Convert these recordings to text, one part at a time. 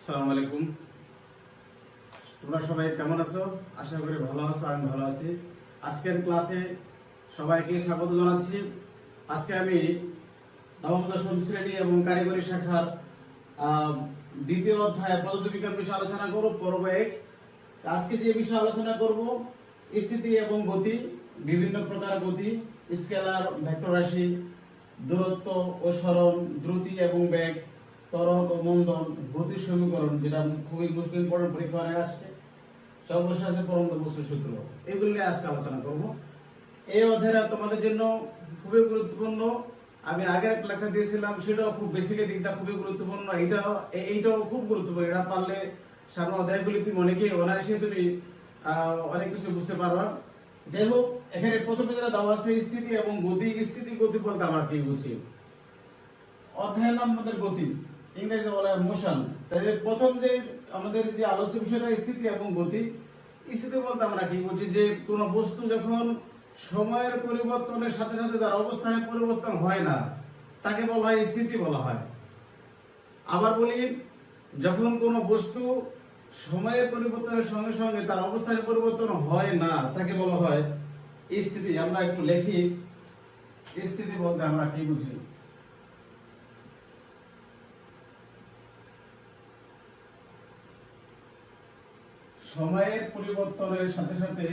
আসসালামু আলাইকুম। তোমরা সবাই কেমন আছো? আশা করি ভালো আছো। আমি ভালো আছি। আজকের ক্লাসে সবাইকে স্বাগত জানাচ্ছি। আজকে আমি নবম দশম শ্রেণী এবং কারিগরি শাখার দ্বিতীয় অধ্যায় পদার্থবিজ্ঞান বিষয়ে আলোচনা করব, পর্ব 1। আজকে যে বিষয়ে আলোচনা করব স্থিতি এবং গতি, বিভিন্ন প্রকার গতি, স্কেলার, ভেক্টর রাশি, দূরত্ব ও সরণ, দ্রুতি এবং বেগ, ত্বরণ ও মন্দন, গতির সমীকরণ, যেটা খুবই মোস্ট ইম্পর্টেন্ট, পরীক্ষা অনেক আসছে, সর্বশেষ আছে পরন্ত বস্তুর সূত্র। এগুলো নিয়ে আজকে আলোচনা করব। এই অধ্যায়টা তোমাদের জন্য খুবই গুরুত্বপূর্ণ। আমি আগের একটা লেকচার দিয়েছিলাম, সেটাও খুব বেসিক দিকটা খুবই গুরুত্বপূর্ণ। এইটাও খুব গুরুত্বপূর্ণ। এটা পারলে সামনে অধ্যায়গুলি তুমি অনায়াসে তুমি অনেক কিছু বুঝতে পারবা। যাই হোক, এখানে প্রথমে যেটা দেওয়া আছে স্থিতি এবং গতি। স্থিতি গতি বলতে আমরা কি বুঝি? অধ্যায়ের নাম আমাদের গতি, ইংরেজিতে বলা হয় মোশন। তাহলে প্রথম যে আমাদের যে আলোচ্য বিষয়টা স্থিতি এবং গতি। স্থিতি বলতে আমরা কি বুঝি? যে কোনো বস্তু যখন সময়ের পরিবর্তনের সাথে সাথে তার অবস্থানের পরিবর্তন হয় না, তাকে বলা হয় স্থিতি বলা হয়। আবার বলি, যখন কোনো বস্তু সময়ের পরিবর্তনের সঙ্গে সঙ্গে তার অবস্থানের পরিবর্তন হয় না, তাকে বলা হয় স্থিতি। আমরা একটু লিখি, স্থিতি বলতে আমরা কি বুঝি? সময়ের পরিবর্তনের সাথে সাথে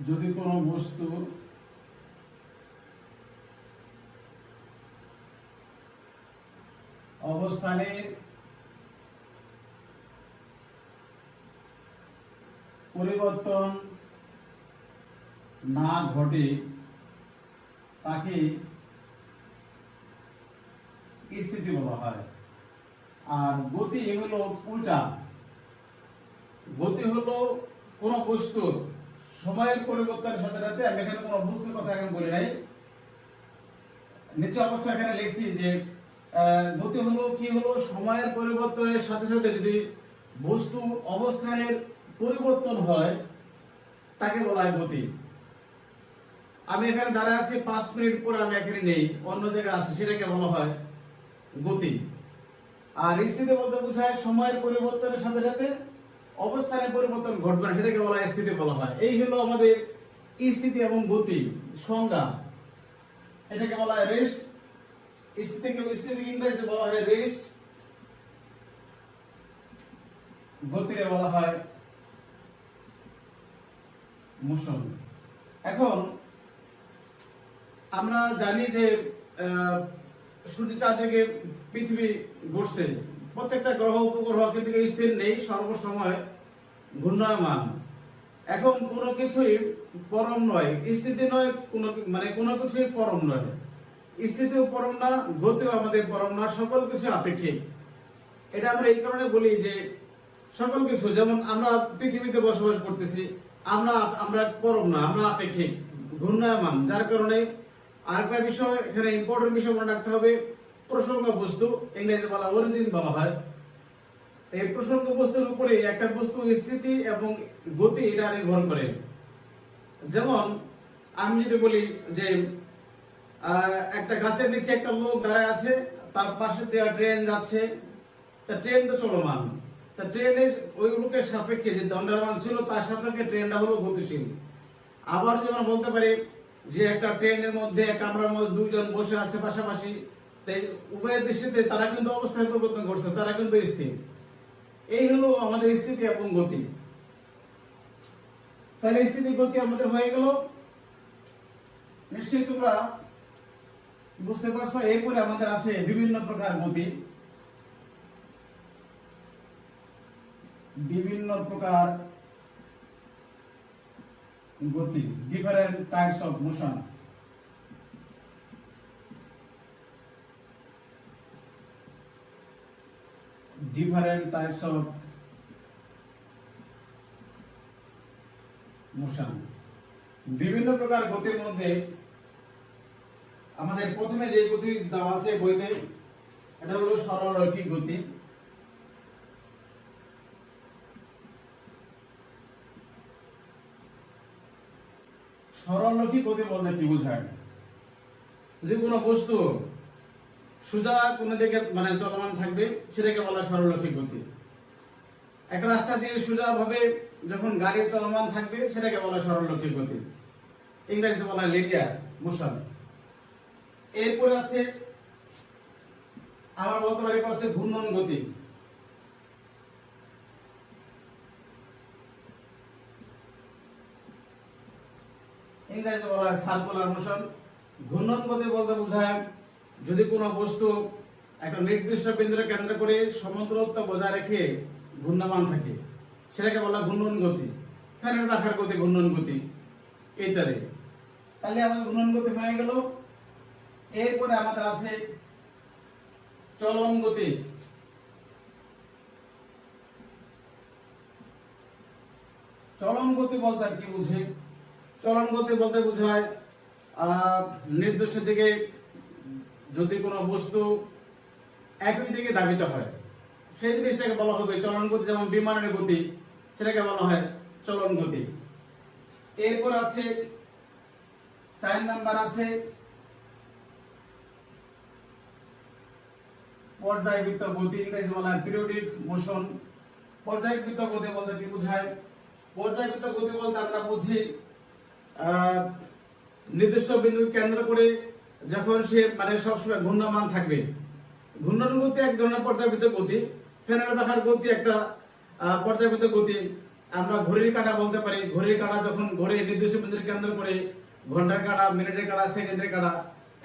যদি কোনো বস্তু অবস্থানে পরিবর্তন না ঘটে, তাকে স্থিতি বলা হয়। আর গতি হলো উল্টা। গতি হলো কোন বস্তুর সময়ের পরিবর্তনের সাথে সাথে, আমি এখানে কোনো বস্তুর কথা এখন বলি নাই, নিচে অবশ্য এখানে লিখছি যে গতি হলো কি হলো, সময়ের পরিবর্তনের সাথে সাথে যদি বস্তু অবস্থানের পরিবর্তন হয়, তাকে বলা হয় গতি। আমি এখানে দাঁড়ায় আছি, 5 মিনিট পরে আমি এখানে নেই, অন্য জায়গায় আছি, সেটাকে বলা হয় গতি। আর স্থিতি বলতে বোঝায় সময়ের পরিবর্তনের সাথে সাথে অবস্থানের পরিবর্তন ঘটবে না, সেটাকে বলা হয় স্থিতি বলা হয়। এই হলো আমাদের স্থিতি এবং গতি সংজ্ঞা। এটাকে বলা হয় রেস্ট। স্থিতিকে ইংরেজিতে বলা হয় রেস্ট, গতিকে বলা হয় মোশন। এখন আমরা জানি যে সূর্য চারদিকে পৃথিবী ঘুরছে। প্রত্যেকটা গ্রহ উপগ্রহ কিন্তু স্থির নেই, সর্বসময় ঘূর্ণায়মান। এখন কোনো কিছুই পরম নয়, স্থিতি নয়, কোনো কিছুই পরম নয়। স্থিতিও পরম না, গতিও আমাদের পরম না, সকল কিছু আপেক্ষিক। এটা আমরা এই কারণে বলি যে সকল কিছু, যেমন আমরা পৃথিবীতে বসবাস করতেছি, আমরা পরম না, আমরা আপেক্ষিক, ঘূর্ণায়মান। যার কারণে আরেকটা বিষয় এখানে ইম্পর্টেন্ট বিষয় মনে রাখতে হবে, প্রসঙ্গ বস্তু, ইংরেজিতে বলা অরিজিন বলা হয়। এই প্রসঙ্গ বস্তুর উপরে একটা বস্তু স্থিতি এবং গতি এটা নির্ভর করে। যেমন আমি যদি বলি যে একটা গাছের নিচে একটা লোক দাঁড়ায় আছে, তার পাশে দিয়ে ট্রেন যাচ্ছে, তা ট্রেন তো চলমান, তা ট্রেনের ওই লোকের সাপেক্ষে যে দণ্ডায়মান ছিল তার সাপেক্ষে ট্রেনটা হলো গতিশীল। আবার যেমন বলতে পারি যে একটা ট্রেনের মধ্যে কামরার মধ্যে দুইজন বসে আছে পাশাপাশি, উভয়ের দৃষ্টিতে তারা কিন্তু অবস্থান পরিবর্তন করছে, তারা কিন্তু স্থির। এই হলো আমাদের স্থিতি এবং গতি। তাহলে স্থিতি গতি আমাদের হয়ে গেল, নিশ্চয়ই তোমরা বুঝতে পারছো। এরপরে আমাদের আছে বিভিন্ন প্রকার গতি। বিভিন্ন প্রকার গতি, different types of motion. Different types of motion. বিভিন্ন প্রকার গতির মধ্যে আমাদের প্রথমে যে গতি দেওয়া আছে বইতে, এটা হলো সরলরৈখিক গতি। সরলরৈখিক গতি বলতে কি বোঝায়? যদি কোনো বস্তু সোজা কোনো দিকে মানে চলমান থাকবে সেটাকে বলা হয় সরলরৈখিক গতি। একটা রাস্তা দিয়ে সোজা ভাবে যখন গাড়ি চলমান থাকবে সেটাকে বলা হয় সরলরৈখিক গতি, ইংরেজিতে বলা হয় লিনিয়ার মোশন। এরপরে আছে আমরা বলতে পারি আছে ঘূর্ণন গতি। ইংরেজিতে বলা হয় সার্কুলার মোশন। ঘূর্ণন গতি বলতে বোঝায় যদি কোনো বস্তু একটা নির্দিষ্ট বিন্দুকে কেন্দ্র করে সমান্তরত্ব বজায় রেখে ঘূর্ণমান থাকে সেটাকে বলা হয় ঘূর্ণন গতি। ফ্যানের পাখার গতি ঘূর্ণন গতি ইত্যাদি। তাহলে আমাদের ঘূর্ণন গতি হয়ে গেল। এরপরে আমাদের আছে চলন গতি। চলন গতি বলতে কি বুঝি? চলন গতি বলতে বোঝায় নির্দিষ্ট দিকে যদি কোনো বস্তু একই দিকে ধাবিত হয় সেই জিনিসটাকে বলা হবে চলন গতি। যেমন বিমানের গতি, সেটাকে বলা হয় চলন গতি। এরপর আছে 4 নাম্বার আছে পর্যায়বৃত্ত গতি, ইংরেজি বলা হয় পিরিয়ডিক মোশন। পর্যায়বৃত্ত গতি বলতে কি বোঝায়? পর্যায়বৃত্ত গতি বলতে আমরা বুঝি নির্দিষ্ট বিন্দু কেন্দ্র করে যখন সে মানে সবসময় ঘূর্ণমান থাকবে। ঘূর্ণন গতি এক ধরনের পর্যায়বৃত্ত গতি। ফ্যানের পাখার গতি একটা পর্যায়বৃত্ত গতি। আমরা ঘড়ির কাঁটা বলতে পারি, ঘড়ির কাঁটা যখন ঘড়ি নির্দিষ্ট বিন্দুকে কেন্দ্র করে ঘন্টার কাঁটা, মিনিটের কাঁটা, সেকেন্ডের কাঁটা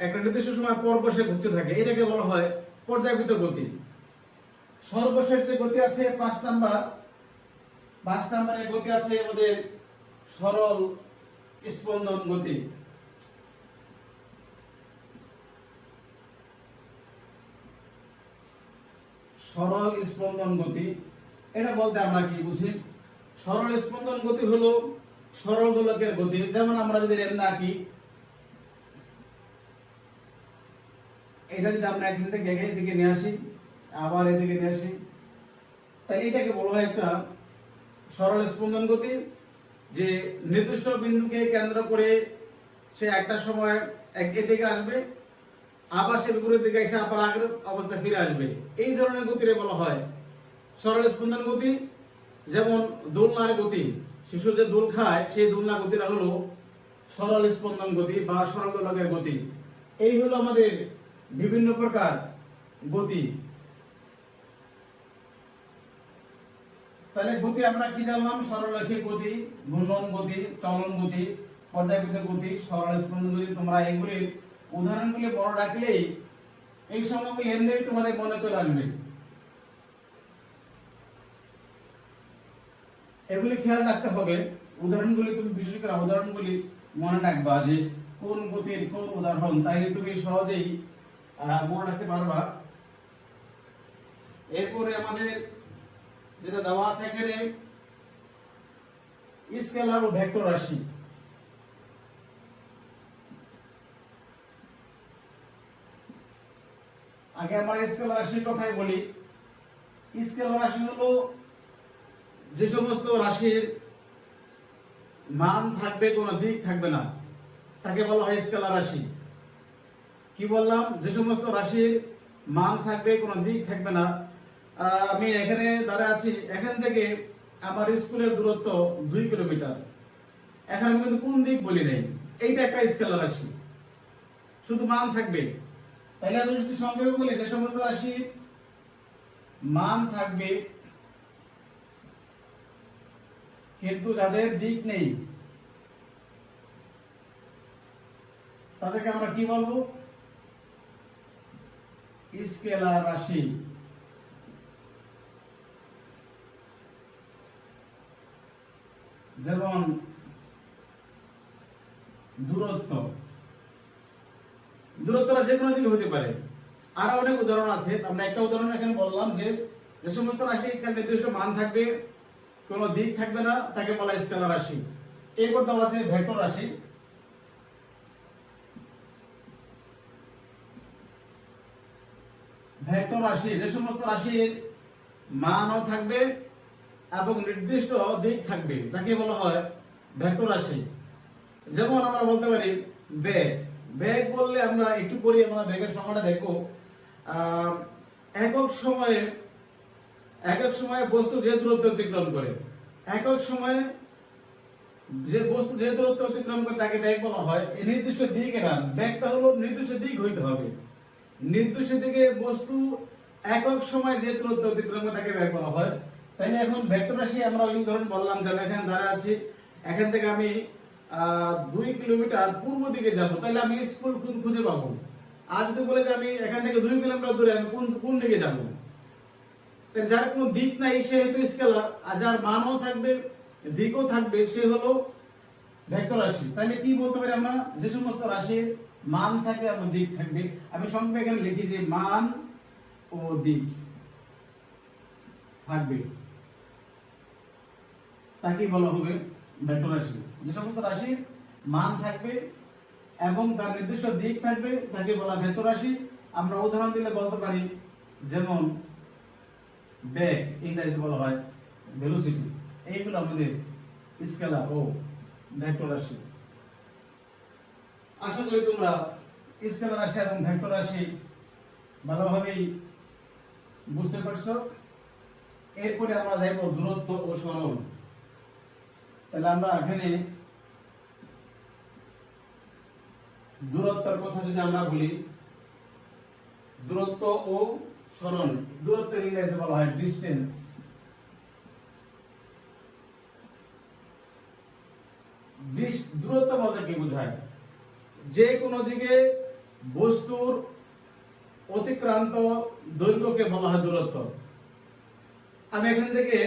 একটা নির্দিষ্ট সময় পর পর সে ঘুরতে থাকে, এটাকে বলা হয় পর্যায়বৃত্ত গতি। সর্বশেষ যে গতি আছে 5 নাম্বার, 5 নাম্বারের গতি আছে আমাদের সরল স্পন্দন গতি। সরল স্পন্দন গতি এটা বলতে আমরা কি বুঝি? সরল স্পন্দন গতি হলো সরল দোলকের গতি। যেমন আমরা যদি এর আঁকি, এটা যদি আমরা এখান থেকে এদিকে নিয়ে আসি আবার এদিকে নিয়ে আসি, তাহলে এটাকে বলা হয় একটা সরল স্পন্দন গতি। যে নির্দিষ্ট বিন্দুকে কেন্দ্র করে সে একটা সময় এদিকে আসবে, আবার সে বিপরীত দিকে এসে আবার আগের অবস্থায় ফিরে আসবে, এই ধরনের গতিরে বলা হয় সরল স্পন্দন গতি। যেমন দোলনার গতি, শিশু যে দোল খায় সেই দোলনা গতিটা হলো সরল স্পন্দন গতি বা সরল দোলকের গতি। এই হলো আমাদের বিভিন্ন প্রকার গতি। তাহলে গতি আমরা কি জানলাম? সরলরৈখিক গতি, ঘূর্ণন গতি, চলন গতি, পর্যায়বৃত্ত গতি, সরল স্পন্দন গতি। তোমরা এগুলির উদাহরণগুলি বড় রাখলেই এই সময়গুলি এমনিই তোমাদের মনে চলে আসবে। এগুলি খেয়াল রাখতে হবে। উদাহরণগুলি তুমি বিশেষ করে উদাহরণগুলি মনে রাখবা যে কোন গতির কোন উদাহরণ, তাইলে তুমি সহজেই মনে রাখতে পারবা। এরপরে আমাদের যেটা দেওয়া আছে এখানে স্কেলার ও ভেক্টর রাশি। আগে আমরা স্কেলার রাশির কথাই বলি। স্কেলার রাশি হলো যে সমস্ত রাশির মান থাকবে কোনো দিক থাকবে না তাকে বলা হয় স্কেলার রাশি। কি বললাম? যে সমস্ত রাশির মান থাকবে কোনো দিক থাকবে না। আমি এখানে দাঁড়ায় আছি, এখান থেকে আমার স্কুলের দূরত্ব 2 কিলোমিটার। এখন আমি কিন্তু কোন দিক বলি নাই, এইটা একটা স্কেলার রাশি, শুধু মান থাকবে। তাহলে আমি যদি সংক্ষেপে বলি যে সমস্ত রাশির মান থাকবে কিন্তু যাদের দিক নেই তাদেরকে আমরা কি বলবো? স্কেলার রাশি। যেমন দূরত্ব, দূরত্বটা যে কোনো দিকে হতে পারে। আরো অনেক উদাহরণ আছে, আমরা একটা উদাহরণ এখানে বললাম যে যে সমস্ত রাশি নির্দিষ্ট মান থাকবে কোনো দিক থাকবে না তাকে বলা হয় স্কেলার রাশি। এরপর দেওয়া আছে ভেক্টর রাশি। ভেক্টর রাশি যে সমস্ত রাশির মানও থাকবে এবং নির্দিষ্ট দিক থাকবে তাকে বলা হয় ভেক্টর রাশি। যেমন আমরা বলতে পারি বেগ। বেগ বললে আমরা একটু পরে আমরা বেগের সংজ্ঞাটা দেখব। আহ, একক সময়ে বস্তু যে দূরত্ব অতিক্রম করে, একক সময়ে যে বস্তু যে দূরত্ব অতিক্রম করে তাকে বেগ বলা হয়। এই নির্দিষ্ট দিক, এরা বেগটা হলো নির্দিষ্ট দিক হইতে হবে। নির্দিষ্ট দিকে বস্তু একক সময় যে দূরত্ব অতিক্রম করে তাকে বেগ বলা হয়। তাইলে এখন ভেক্টর রাশি আমরা ওই ধরুন বললাম যে আমি এখানে দাঁড়া আছি, এখান থেকে আমি 2 কিলোমিটার পূর্ব দিকে যাব, তাহলে আমি স্কুল খুঁজে পাবো। আর যদি বলে যে আমি এখান থেকে 2 কিলোমিটার দূরে, আমি কোন দিকে যাব? যার কোনো দিক নাই সে হলো স্কেলার, আর যার মানও থাকবে দিকও থাকবে সে হলো ভেক্টর রাশি। তাহলে কি বলতে পারি আমরা, যে সমস্ত রাশির মান থাকবে এবং দিক থাকবে, আমি সংক্ষেপে এখানে লিখি যে মান ও দিক থাকবে, তাকে বলা হবে ভেক্টর রাশি। যে সমস্ত রাশির মান থাকবে এবং তার নির্দিষ্ট দিক থাকবে তাকে বলা ভেক্টর রাশি। আমরা উদাহরণ দিলে বলতে পারি, যেমন বেগ ইংরেজিতে বলা হয় ভেলোসিটি। এইগুলো আমাদের স্কেলার ও ভেক্টর রাশি। আশা করি তোমরা স্কেলার রাশি এবং ভেক্টর রাশি ভালোভাবেই বুঝতে পারছো। এরপরে আমরা যাইব দূরত্ব ও সরণ। তাহলে আমরা এখানে দূরত্বের কথা যদি আমরা বলি, দূরত্ব ও সরণ, দূরত্বের ইংরেজিতে বলা হয় ডিসটেন্স। দূরত্ব বলতে কি বোঝায়? যে কোনো দিকে বস্তুর অতিক্রান্ত দৈর্ঘ্যকে বলা হয় দূরত্ব। আমি এখান থেকে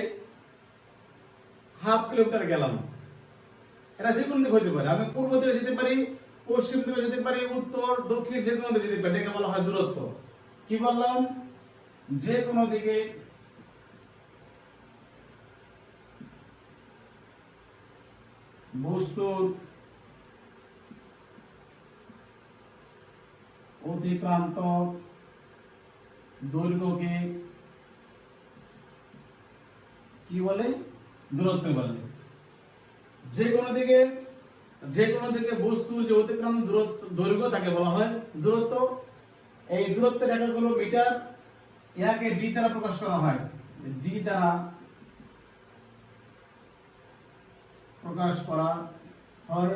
হাফ কিলোমিটার গেলাম, এটা যে কোনো দিকে হইতে পারে। আমি পূর্ব দিকে যেতে পারি, পশ্চিম দিকে যেতে পারি, উত্তর দক্ষিণ যে কোনো দিকে যেতে পারি, এটাকে বলা হয় দূরত্ব। কি বললাম? যে কোনো দিকে বস্তুর অতিক্রান্ত দৈর্ঘ্যকে কি বলে? দূরত্ব বলে। যে কোনো দিকে বস্তুর যে অতিক্রান্ত দৈর্ঘ্য তাকে বলা হয় দূরত্ব। এই দূরত্বের একক হলো মিটার। ইয়াকে ডি দ্বারা প্রকাশ করা হয়, ডি দ্বারা প্রকাশ করা হয়।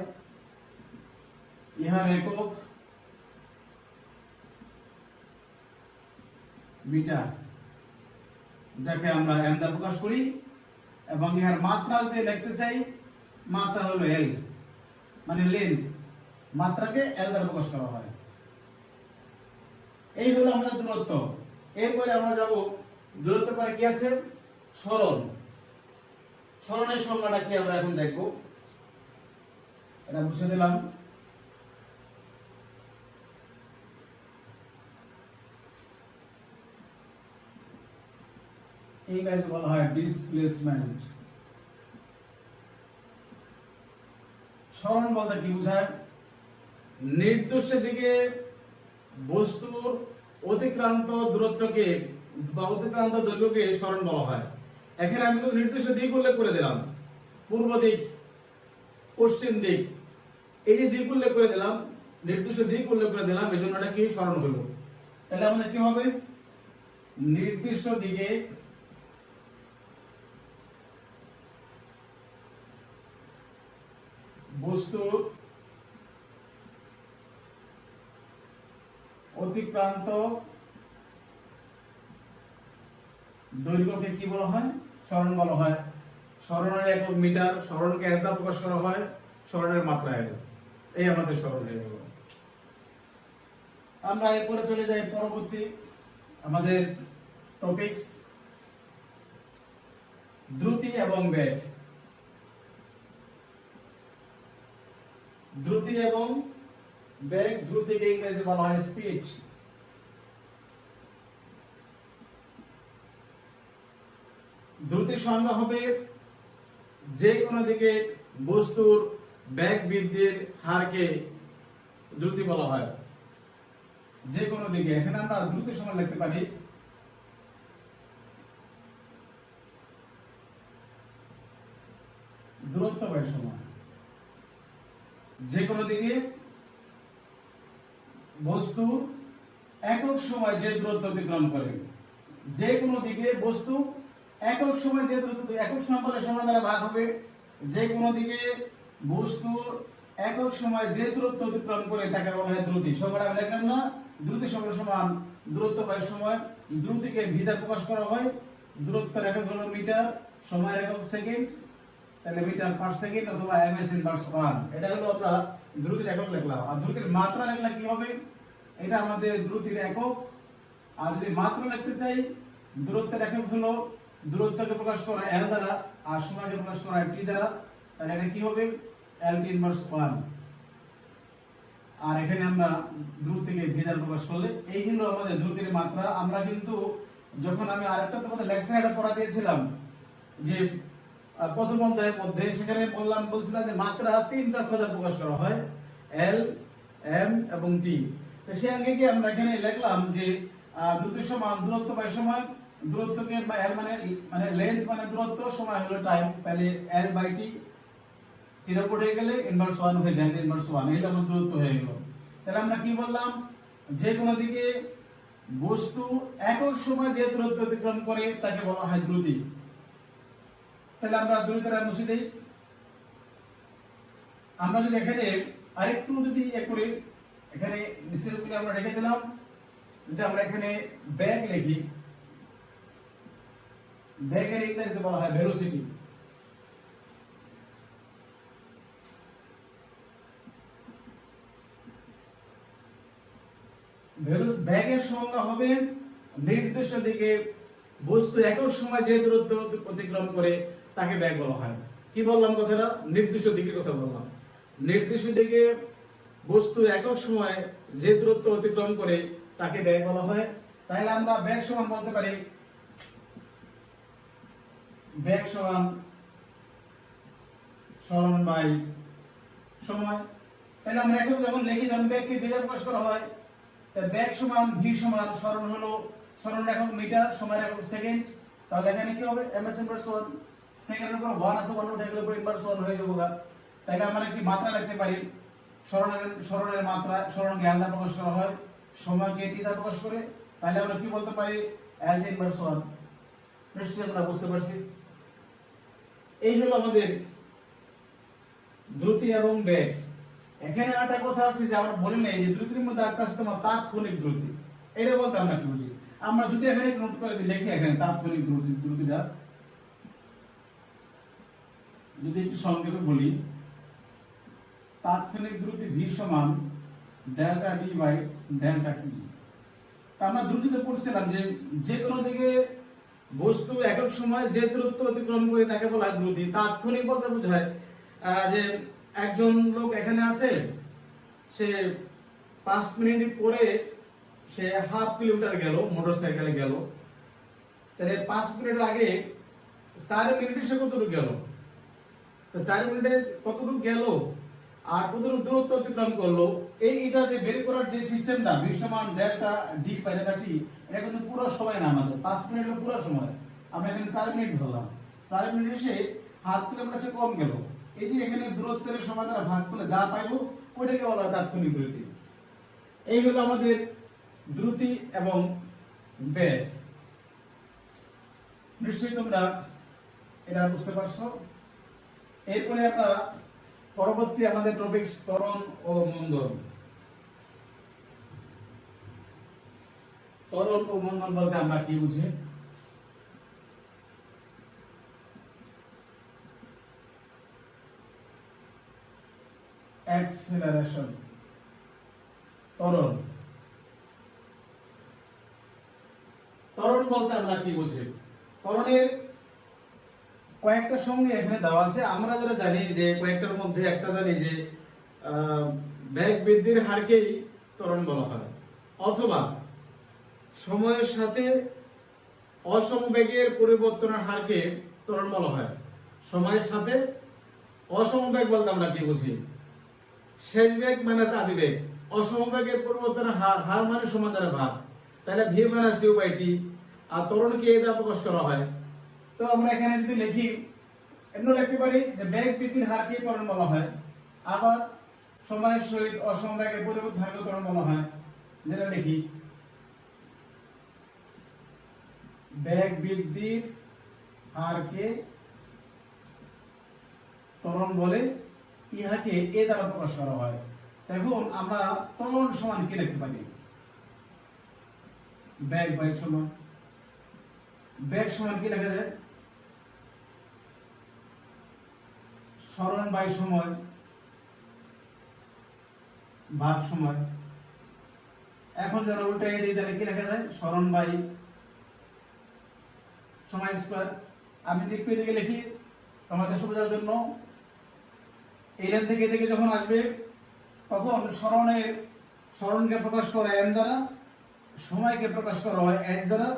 ইহার একক মিটার, যাকে আমরা এম দ্বারা প্রকাশ করি। এবং ইহার মাত্রা যদি লিখতে চাই, মাত্রা হলো এল, মানে লেন্থ। মাত্রাকে এল দ্বারা প্রকাশ করা হয়। এই হলো আমাদের দূরত্ব। এরপরে আমরা যাব দূরত্ব পরে কি আছে? সরণ। সরণের সংজ্ঞাটা কি আমরা এখন দেখব। এটা মুছে দিলাম। ইংরেজিতে বলা হয় ডিসপ্লেসমেন্ট। সরণ বলতে কি বোঝায়? নির্দিষ্ট দিকে বস্তুর অতিক্রান্ত দূরত্বকে বা অতিক্রান্ত দৈর্ঘ্যকে সরণ বলা হয়। এখানে আমি নির্দিষ্ট দিক উল্লেখ করে দিলাম, পূর্ব দিক, পশ্চিম দিক, এই যে দিক উল্লেখ করে দিলাম, নির্দিষ্ট দিক উল্লেখ করে দিলাম, এই জন্য এটা কি সরণ হইল। তাহলে আমাদের কি হবে? নির্দিষ্ট দিকে বস্তুর অতিক্রান্ত দৈর্ঘ্যকে কি বলা হয়? সরণ বলা হয়। সরণের একক মিটার, সরণকে এস দ্বারা প্রকাশ করা হয়, সরণের মাত্রা এল। এই আমাদের সরণ হয়ে গেল। আমরা এরপরে চলে যাই পরবর্তী আমাদের টপিকস, দ্রুতি এবং বেগ। দ্রুতি এবং বেগ, দ্রুতিকে ইংরেজিতে বলা হয় স্পিড। দ্রুতির সংজ্ঞা হবে যে কোনো দিকে বস্তুর বেগ বৃদ্ধির হারকে দ্রুতি বলা হয়। যে কোনো দিকে, এখানে আমরা দ্রুতির সময় লিখতে পারি দূরত্ব বাই সময়। যে কোনো দিকে বস্তু একক সময় যে দূরত্ব অতিক্রম করে, যে কোনো দিকে বস্তু একক সময় যে দূরত্ব, একক সময় বলে সময় দ্বারা ভাগ হবে, যে কোনো দিকে বস্তু একক সময় যে দূরত্ব অতিক্রম করে তাকে বলা হয় দ্রুতি। সময়টা আমি লিখলাম না, দ্রুতি সমান দূরত্ব বাই সময়। দ্রুতিকে ভি দ্বারা প্রকাশ করা হয়, দূরত্বের একক হলো মিটার, সময়ের একক সেকেন্ড, তাহলে মিটার পার সেকেন্ড অথবা ms ইনভার্স 1। এটা হলো আমরা দ্রুতির একক লিখলাম। আর দ্রুতির মাত্রা লিখলে কি হবে, এটা আমাদের দ্রুতির একক। আর যদি মাত্রা লিখতে চাই, দূরত্বের একক হলো দূরত্বকে প্রকাশ করা l দ্বারা আর সময়কে প্রকাশ করা t দ্বারা, তাহলে এটা কি হবে lt ইনভার্স 1। আর এখানে আমরা দ্রুতিকে v দ্বারা প্রকাশ করলে এই হলো আমাদের দ্রুতির মাত্রা। আমরা কিন্তু যখন আমি আরেকটা তোমাদের লেকচার এটা পড়া দিয়েছিলাম যে প্রথম অধ্যায়ের মধ্যে, সেখানে বলছিলাম যে মাত্রা তিনটা অক্ষরে প্রকাশ করা হয়, l, m এবং t। তো সেই আঙ্গিকে আমরা এখানে লিখলাম যে দ্রুতি সমান দূরত্ব বাই সময়। দূরত্বকে l মানে লেন্থ মানে দূরত্ব, সময় হলো টাইম, তাহলে l বাই t, এর উপর হয়ে গেলে ইনভার্স 1 হয়ে যায়, ইনভার্স 1 এই আমার দূরত্ব হয়ে গেল। তাহলে আমরা কি বললাম, যে কোনো দিকে বস্তু একক সময় যে দূরত্ব অতিক্রম করে তাকে বলা হয় দ্রুতি। তাহলে আমরা দ্রুতিটা মুছে দেই। আমরা যদি এখানে আরেকটু যদি করি, এখানে নিচের উপরে আমরা রেখে দিলাম, যদি আমরা এখানে বেগ লিখি, বেগের ইংরেজিতে বলা হয় ভেলোসিটি। বেগের সংজ্ঞা হবে নির্দিষ্ট দিকে বস্তু একক সময় যে দূরত্ব অতিক্রম করে তাকে বেগ বলা হয়। কি বললাম কথাটা, নির্দিষ্ট দিকের কথা বললাম। নির্দিষ্ট দিকে বস্তু একক সময় যে দূরত্ব অতিক্রম করে তাকে বেগ বলা হয়। তাহলে আমরা বেগ সমান বলতে পারি, বেগ সমান সরণ বাই সময়। তাহলে আমরা এখন যখন লিখি, যখন বেগকে ভি দ্বারা প্রকাশ করা হয়, তাহলে বেগ সমান ভি সমান সরণ হলো সরণ একক মিটার, সময়ের একক সেকেন্ড। তাহলে এখানে কি হবে ms ইনভার্স 1, সেকেন্ডের উপর 1 আছে, 1 উঠে গেলে ইনভার্স 1 হয়ে যাবে। তাহলে আমরা কি মাত্রা লিখতে পারি, সরণের মাত্রা, সরণকে l দ্বারা প্রকাশ করা হয়, সময়কে t দ্বারা প্রকাশ করে। তাহলে আমরা কি বলতে পারি lt ইনভার্স 1। নিশ্চয়ই আমরা বুঝতে পারছি। এই হলো আমাদের দ্রুতি এবং বেগ। এখানে একটা কথা আছে যে আমরা বলি নাই যে দ্রুতির মধ্যে একটা আছে তোমার তাৎক্ষণিক দ্রুতি। এটা বলতে আমরা কি বুঝি, আমরা যদি এখানে নোট করে দিই, লিখি এখানে তাৎক্ষণিক দ্রুতিটা যদি একটু সংক্ষেপে বলি, তাৎক্ষণিক দ্রুতি v সমান delta d by delta t। তা আমরা দ্রুতিতে পড়ছিলাম যে যে কোনো দিকে বস্তু একক সময় যে দূরত্ব অতিক্রম করে তাকে বলা হয় দ্রুতি। তাৎক্ষণিক বলতে বোঝায় যে একজন লোক এখানে আছে, সে 5 মিনিট পরে সে হাফ কিলোমিটার গেল, মোটরসাইকেলে গেল, তাহলে 5 মিনিট আগে 4 মিনিটে সে কতটুকু গেল, তো 4 মিনিটে কতটুকু গেল আর কতটুকু দূরত্ব অতিক্রম করলো, এইটা যে বের করার যে সিস্টেমটা v সমান delta d by delta t, এটা কিন্তু পুরো সময় না, আমাদের 5 মিনিট হলো পুরো সময়। আমরা এখানে 4 মিনিট ধরলাম, 4 মিনিটে সে হাফ কিলোমিটার সে কম গেল। এই যে এখানে দূরত্বের সময় দ্বারা ভাগ করলে যা পাইবো ওইটাকে বলা হয় তাৎক্ষণিক দ্রুতি। এই হলো আমাদের দ্রুতি এবং বেগ। নিশ্চয়ই তোমরা এটা বুঝতে পারছো। এরপরে আমরা পরবর্তী আমাদের টপিক ত্বরণ ও মন্দন। ত্বরণ ও মন্দন বলতে আমরা কি বুঝি, অ্যাক্সিলারেশন, ত্বরণ। ত্বরণ বলতে আমরা কি বুঝি, ত্বরণের কয়েকটা সঙ্গে এখানে দেওয়া আছে। আমরা যারা জানি যে কয়েকটার মধ্যে একটা জানি যে বেগ বৃদ্ধির হারকেই ত্বরণ বলা হয়, অথবা সময়ের সাথে অসমবেগের পরিবর্তনের হারকে ত্বরণ বলা হয়। সময়ের সাথে অসমবেগ বলতে আমরা কি বুঝি, শেষ বেগ মাইনাস আদি বেগ, অসমবেগের পরিবর্তনের হার মানে সময় দ্বারা ভাগ, তাহলে v minus u by t। আর ত্বরণকে এই দ্বারা প্রকাশ করা হয়। তো আমরা এখানে যদি লিখি, এমন লিখতে পারি যে বেগ বৃদ্ধির হারকে ত্বরণ বলা হয়। আবার সময়ের সহিত অসমবেগে পরিবর্তনকে ত্বরণ বলা হয়। যেটা লিখি, বেগ বৃদ্ধির হারকে ত্বরণ বলে, ইহাকে এ দ্বারা প্রকাশ করা হয়। এখন আমরা ত্বরণ সমান কি লিখতে পারি? বেগ বাই সময়। বেগ সমান কি লেখা যায়? সরণ বাই সময় ভাগ সময়। এখন যারা উল্টাই দিই তাহলে কি লেখা যায়? সরণ বাই সময় স্কয়ার। আমি দিক পেয়ে দিকে লিখি আমাদের সুবিধার জন্য। এই লাইন থেকে এদিকে যখন আসবে তখন সরণকে প্রকাশ করা m দ্বারা, সময়কে প্রকাশ করা হয় h দ্বারা।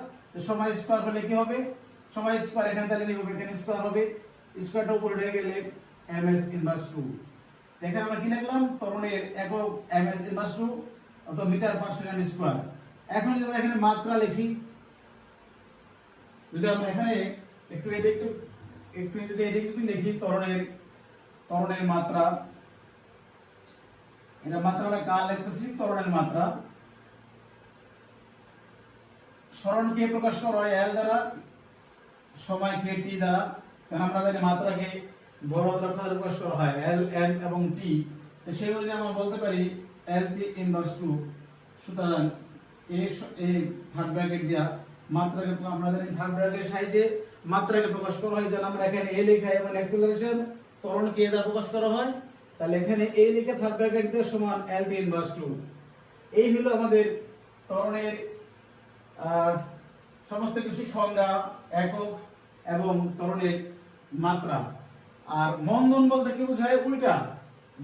সময় স্কয়ার হলে কি হবে? সময় স্কয়ার এখানে তাহলে লিখব, এখানে স্কয়ার হবে, স্কয়ারটা উপরে উঠে গেলে ms ইনভার্স 2। এখানে আমরা কি লিখলাম? ত্বরণের একক ms ইনভার্স 2 অথবা মিটার পার সেকেন্ড স্কয়ার। এখন যদি আমরা এখানে মাত্রা লিখি, যদি আমরা এখানে একটু এদিকে যদি লিখি ত্বরণের মাত্রা, এটা মাত্রাটা কার লিখতেছি? ত্বরণের মাত্রা। সরণকে প্রকাশ করা হয় l দ্বারা, সময়কে t দ্বারা। কারণ আমরা জানি মাত্রাকে বড় দ্বারা প্রকাশ করা হয় l, m এবং t। তো সেই অনুযায়ী আমরা বলতে পারি lp ইনভার্স 2। সুতরাং এই থার্ড ব্র্যাকেট দিয়া মাত্রাকে আমরা জানি থার্ড ব্র্যাকেটের সাহায্যে মাত্রাকে প্রকাশ করা হয়। যেন আমরা এখানে a লেখা এবং অ্যাক্সেলারেশন ত্বরণকে a দ্বারা প্রকাশ করা হয়, তাহলে এখানে a লিখে থার্ড ব্র্যাকেট দিয়ে সমান lp ইনভার্স 2। এই হলো আমাদের ত্বরণের সমস্ত কিছু সংজ্ঞা, একক এবং ত্বরণের মাত্রা। আর মন্দন বলতে কি বোঝায়? উল্টা।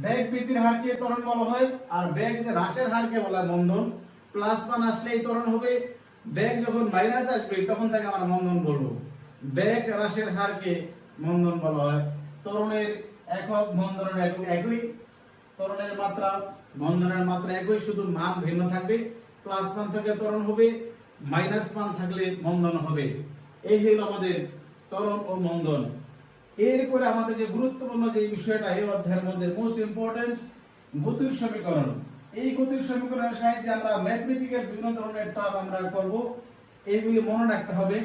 বেগ বৃদ্ধির হারকে ত্বরণ বলা হয়, আর বেগ যে হ্রাসের হারকে বলা হয় মন্দন। প্লাস মান আসলেই ত্বরণ হবে, বেগ যখন মাইনাস আসবে তখন তাকে আমরা মন্দন বলবো। বেগ হ্রাসের হারকে মন্দন বলা হয়। ত্বরণের একক মন্দনের একক একই, ত্বরণের মাত্রা মন্দনের মাত্রা একই, শুধু মান ভিন্ন থাকবে। প্লাস মান থাকলে ত্বরণ হবে, মাইনাস মান থাকলে মন্দন হবে। এই হলো আমাদের ত্বরণ ও মন্দন। এরপরে আমাদের যে গুরুত্বপূর্ণ যে বিষয়টা এই অধ্যায়ের মধ্যে মোস্ট ইম্পর্টেন্ট, গতির সমীকরণ। এই গতির সমীকরণের সাহায্যে আমরা ম্যাথমেটিক্যাল বিভিন্ন ধরনের টার্ম আমরা করব। এইগুলি মনে রাখতে হবে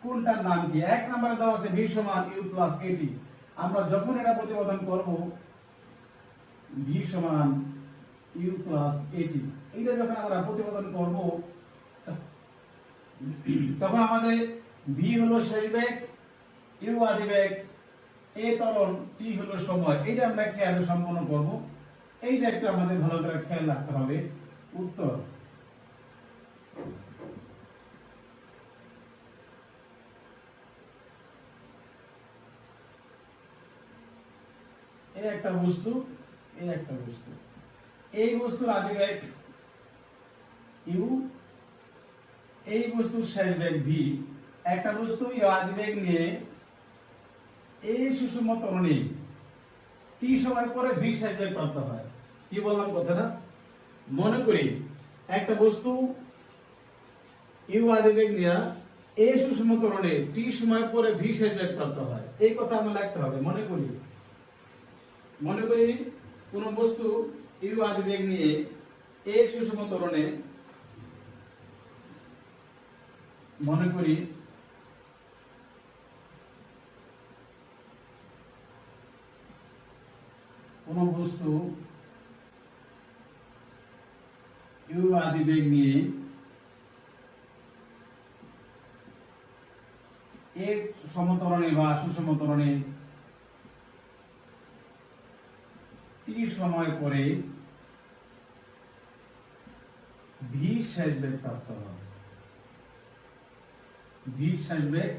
কোনটার নাম কি। এক নম্বরে দেওয়া আছে v সমান u প্লাস at। আমরা যখন এটা প্রতিপাদন করব v সমান u প্লাস at, এটা যখন আমরা প্রতিপাদন করব তখন আমাদের v হলো শেষ বেগ, u আদি বেগ, a ত্বরণ, t হলো সময়। এটা আমরা খেয়ালে সম্পন্ন করব। এইটা একটু আমাদের ভালো করে খেয়াল রাখতে হবে। উত্তর, এই একটা বস্তু, এই বস্তুর আদিবেগ u, এই বস্তুর শেষ বেগ v। একটা বস্তু u আদিবেগ নিয়ে এই সুষম ত্বরণে t সময় পরে v শেষ বেগ প্রাপ্ত হয়। কি বললাম কথাটা? মনে করি একটা বস্তু u আদিবেগ নিয়ে এই সুষম ত্বরণে t সময় পরে v শেষ বেগ প্রাপ্ত হয়। এই কথা আমরা লিখতে হবে। মনে করি কোন বস্তু u আদিবেগ নিয়ে এই সুষম ত্বরণে, মনে করি কোন বস্তু u আদিবেগ নিয়ে এক সমতরণে বা সুষম ত্বরণে t সময় পরে v শেষ বেগ প্রাপ্ত হয়। v শেষ বেগ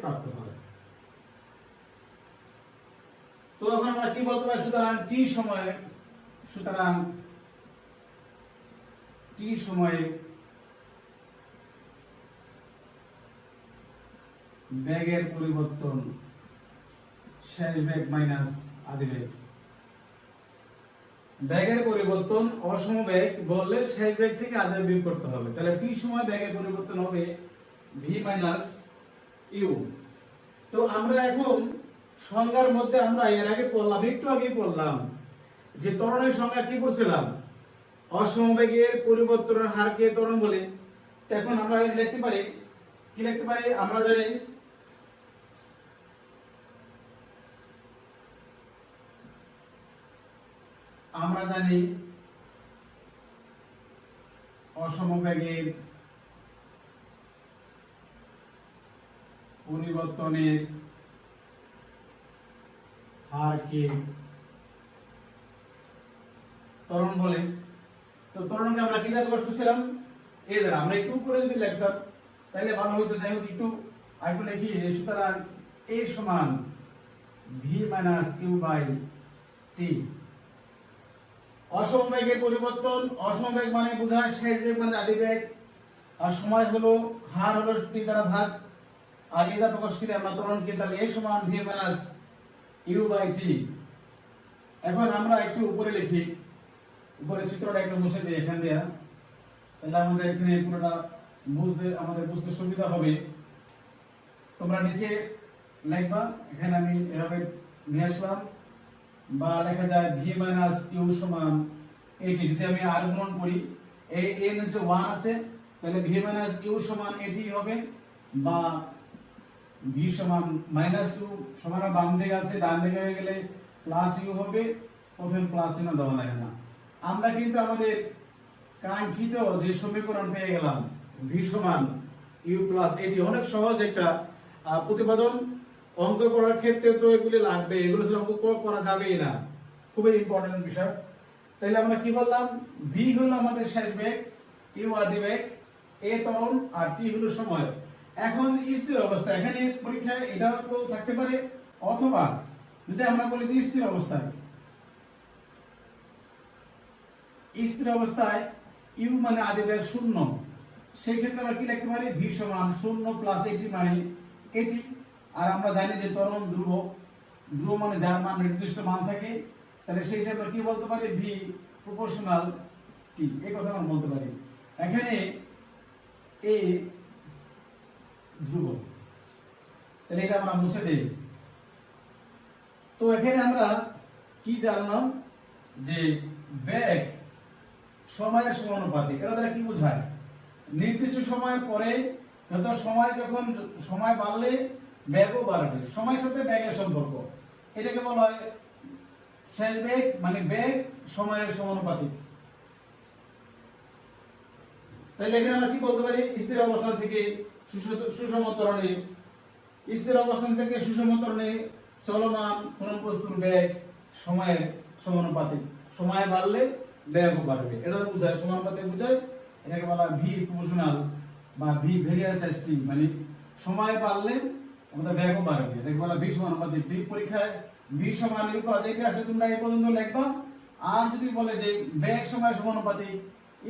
প্রাপ্ত হয়। তো এখন আমরা কি বলতে পারি? সুতরাং t সময়ে বেগের পরিবর্তন শেষ বেগ মাইনাস আদিবেগ। বেগের পরিবর্তন অসম বেগ বললে শেষ বেগ থেকে আদিবেগ বিয়োগ করতে হবে। তাহলে t সময় বেগের পরিবর্তন হবে v মাইনাস u। তো আমরা এখন সংজ্ঞার মধ্যে আমরা এর আগে পড়লাম, একটু আগে পড়লাম যে ত্বরণের সংজ্ঞা কি পড়ছিলাম, অসমবেগের পরিবর্তনের হারকে ত্বরণ বলে। তো এখন আমরা লিখতে পারি, কি লিখতে পারি, আমরা জানি অসমবেগের পরিবর্তনের হারকে ত্বরণ বলে। তো ত্বরণকে আমরা কি দ্বারা প্রকাশ করছিলাম, এই দ্বারা। আমরা একটু উপরে যদি লিখতাম তাহলে ভালো হতো। যাই হোক, একটু আরেকটু লিখি। সুতরাং a সমান v minus q by t। অসমবেগের পরিবর্তন, অসমবেগ মানে বোঝায় শেষ বেগ মানে আদি বেগ, আর সময় হলো হার হলো t দ্বারা ভাগ, আর এটা প্রকাশ করে আমরা ত্বরণকে তাহলে a সমান v minus u by t। এখন আমরা একটু উপরে লিখি, উপরে চিত্রটা একটু মুছে দিই এখান দিয়ে, তাহলে আমাদের এখানে পুরোটা বুঝতে সুবিধা হবে। তোমরা নিচে লিখবা, এখানে আমি এভাবে নিয়ে আসলাম, বা লেখা যায় v মাইনাস q সমান 80। যদি আমি আর গুণন করি, এই a নিচে 1 আছে, তাহলে v মাইনাস q সমান 80 হবে, বা v সমান মাইনাস q সমান বাম দিকে আছে, ডান দিকে হয়ে গেলে প্লাস u হবে। প্রথমে প্লাস চিহ্ন দেওয়া লাগে না। আমরা কিন্তু আমাদের কাঙ্ক্ষিত যে সমীকরণ পেয়ে গেলাম, v সমান u প্লাস 80। অনেক সহজ একটা প্রতিপাদন। অঙ্ক করার ক্ষেত্রে তো এগুলি লাগবে, এগুলো ছাড়া অঙ্ক করা যাবেই না, খুবই ইম্পর্টেন্ট বিষয়। তাহলে আমরা কি বললাম, v হলো আমাদের শেষ বেগ, u আদি বেগ, a ত্বরণ, আর t হলো সময়। এখন স্থির অবস্থা, এখানে পরীক্ষায় এটা তো থাকতে পারে, অথবা যদি আমরা বলি যে স্থির অবস্থায়, স্থির অবস্থায় u মানে আদি বেগ 0, সেই ক্ষেত্রে আমরা কি লিখতে পারি, v সমান 0 প্লাস 80 মানে 80। আর আমরা জানি যে ত্বরণ ধ্রুব, ধ্রুব মানে যার মান নির্দিষ্ট মান থাকে, তাহলে সেই হিসাবে কি বলতে পারি, v প্রপোর্শনাল t, এই কথা আমরা বলতে পারি। এখানে a ধ্রুব, তাহলে এটা আমরা মুছে দেই। তো এখানে আমরা কি জানলাম, যে বেগ সময়ের সমানুপাতিক। এটা দ্বারা কি বোঝায়, নির্দিষ্ট সময় পরে, যত সময়, যখন সময় বাড়লে বেগও বাড়বে, সময়ের সাথে বেগের সম্পর্ক, এটাকে বলা হয় শেষ বেগ, মানে বেগ সময়ের সমানুপাতিক। তাহলে এখানে আমরা কি বলতে পারি, স্থির অবস্থান থেকে সুষম ত্বরণে, স্থির অবস্থান থেকে সুষম ত্বরণে চলমান কোন বস্তুর বেগ সময়ের সমানুপাতিক, সময় বাড়লে বেগও বাড়বে। এটা বোঝায়, সমানুপাতিক বোঝায়। এটাকে বলা v প্রপোর্শনাল বা v ভেরিয়াস st, মানে সময় বাড়লে আমাদের বেগও বাড়বে, এটাকে বলা v সমানুপাতিক। ঠিক পরীক্ষায় v সমান u প্লাস 80 আসলে তোমরা এই পর্যন্ত লিখবা। আর যদি বলে যে বেগ সময় সমানুপাতিক,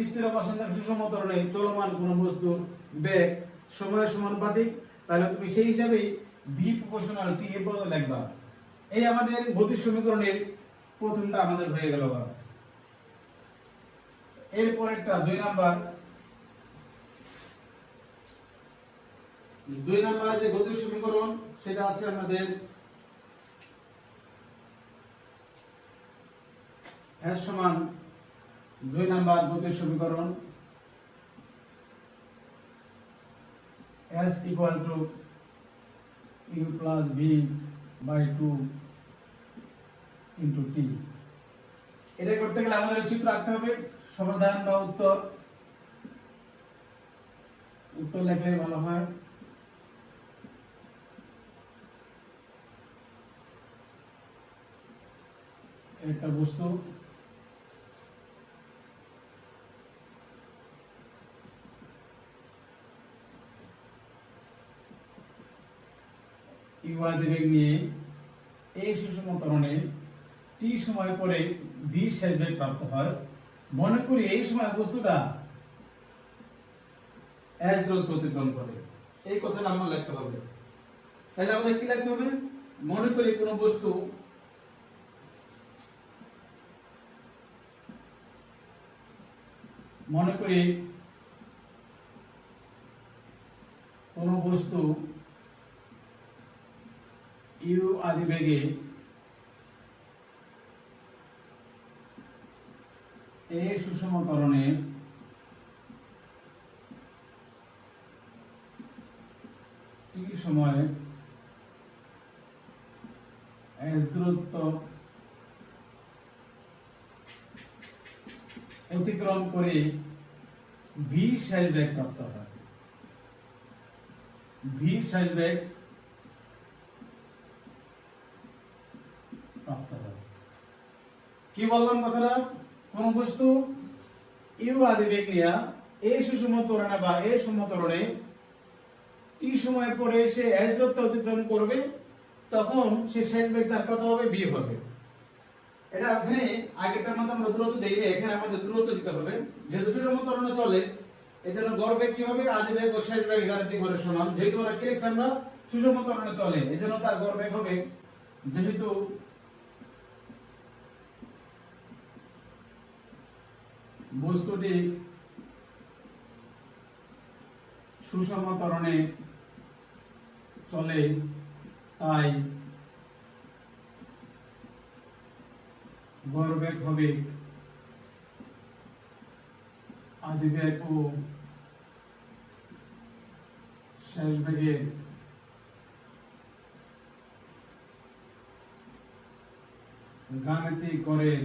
স্থির অবস্থান থেকে সুষম ত্বরণে চলমান কোন বস্তুর বেগ সময়ের সমানুপাতিক, তাহলে তুমি সেই হিসাবেই v প্রপোর্শনাল t এর পর্যন্ত লিখবা। এই আমাদের গতি সমীকরণের প্রথমটা আমাদের হয়ে গেল। এরপরেরটা 2 নাম্বার, 2 নাম্বার যে গতি সমীকরণ, সেটা আছে আমাদের s সমান 2 নাম্বার গতি সমীকরণ, s equal to u plus v by 2 into t। এটা করতে গেলে আমাদের চিত্র আঁকতে হবে, সমাধান বা উত্তর লিখলে ভালো হয়। একটা বস্তু, u আদি বেগ নিয়ে এই সুষম ত্বরণে t সময় পরে v শেষ বেগ প্রাপ্ত হয়। মনে করি এই সময় বস্তুটা s দূরত্ব অতিক্রম করে, এই কথাটা আমরা লিখতে হবে। তাহলে আমাদের কি লিখতে হবে, মনে করি কোন বস্তু আদিবেগে এ সুষম ত্বরণে টি সময়ে এস দূরত্ব অতিক্রম করে ভি শেষ বেগ প্রাপ্ত হয়। ভি শেষ বেগ প্রাপ্ত হয়। কি বললাম কথাটা? কোন বস্তু ইউ আদিবেগ নিয়ে এই সুষম ত্বরণে বা এই সমত্বরণে টি সময় পরে সে এস দূরত্ব অতিক্রম করবে, তখন সে শেষ বেগ তার কত হবে? ভি হবে। এটা ওখানে আগেরটার মধ্যে আমরা দূরত্ব দেই না, এখানে আমাদের দূরত্ব দিতে হবে। যেহেতু সুষম ত্বরণে চলে, এজন্য গড় বেগ কি হবে? আদিবেগ ও শেষ বেগ গাণিতিক গড়ের সমান। যেহেতু আমরা কি লিখছি? আমরা সুষম ত্বরণে চলে, এজন্য তার গড় বেগ হবে, যেহেতু বস্তুটি সুষম ত্বরণে চলে, তাই গড় বেগ হবে আদিবেগ ও শেষ বেগের গাণিতিক গড়ের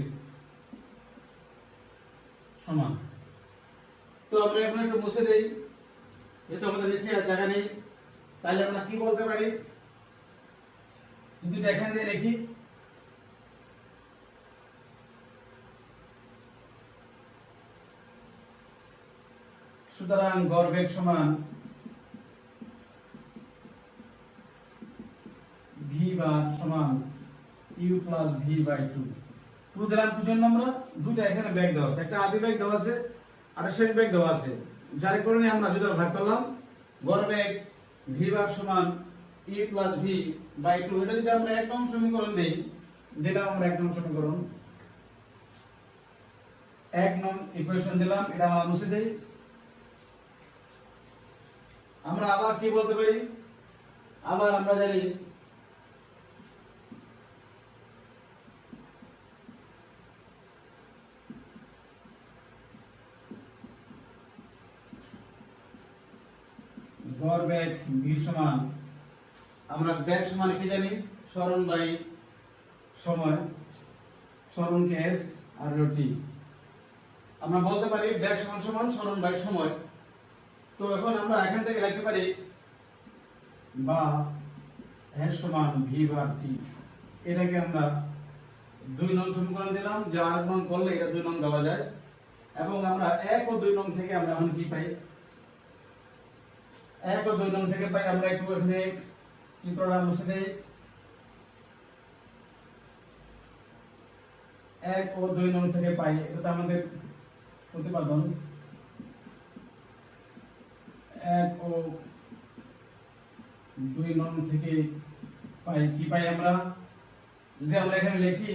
সমান। তো আমরা এখন একটু মুছে দেই, যেহেতু আমাদের নিচে আর জায়গা নেই, তাহলে আমরা কি বলতে পারি? যদি এখান দিয়ে লিখি, সুতরাং গড় বেগ সমান ভি বার সমান U plus V by two. Two দিলাম কি জন্য? আমরা দুটো এখানে বেগ দেওয়া আছে, একটা আদি বেগ দেওয়া আছে আর শেষ বেগ দেওয়া আছে, যার কারণে আমরা যদি ভাগ করলাম গড় বেগ ভি বার সমান U plus V by two. এটা যদি আমরা এক নং সমীকরণ দেই, দিলাম আমরা এক নং সমীকরণ, এক নং ইকুয়েশন দিলাম, এটা আমরা মুছে দেই। আমরা আবার কি বলতে পারি? আবার আমরা জানি গড় বেগ ভি সমান, আমরা বেগ সমান কি জানি? সরণ বাই সময়, সরণ কে এস আর টি। আমরা বলতে পারি বেগ সমান সমান সরণ বাই সময়। তো এখন আমরা এখান থেকে লিখতে পারি বা এস সমান ভি বার টি। এটাকে আমরা 2 নং সমীকরণ দিলাম, যে আর নং করলে এটা 2 নং দেওয়া যায়। এবং আমরা 1 ও 2 নং থেকে আমরা এখন কি পাই? 1 ও 2 নং থেকে পাই আমরা একটু এখানে চিত্রটা মুছে দেই। 1 ও 2 নং থেকে পাই, এটা আমাদের প্রতিপাদন। 1 ও 2 নং থেকে পাই কি পাই আমরা? যদি আমরা এখানে লিখি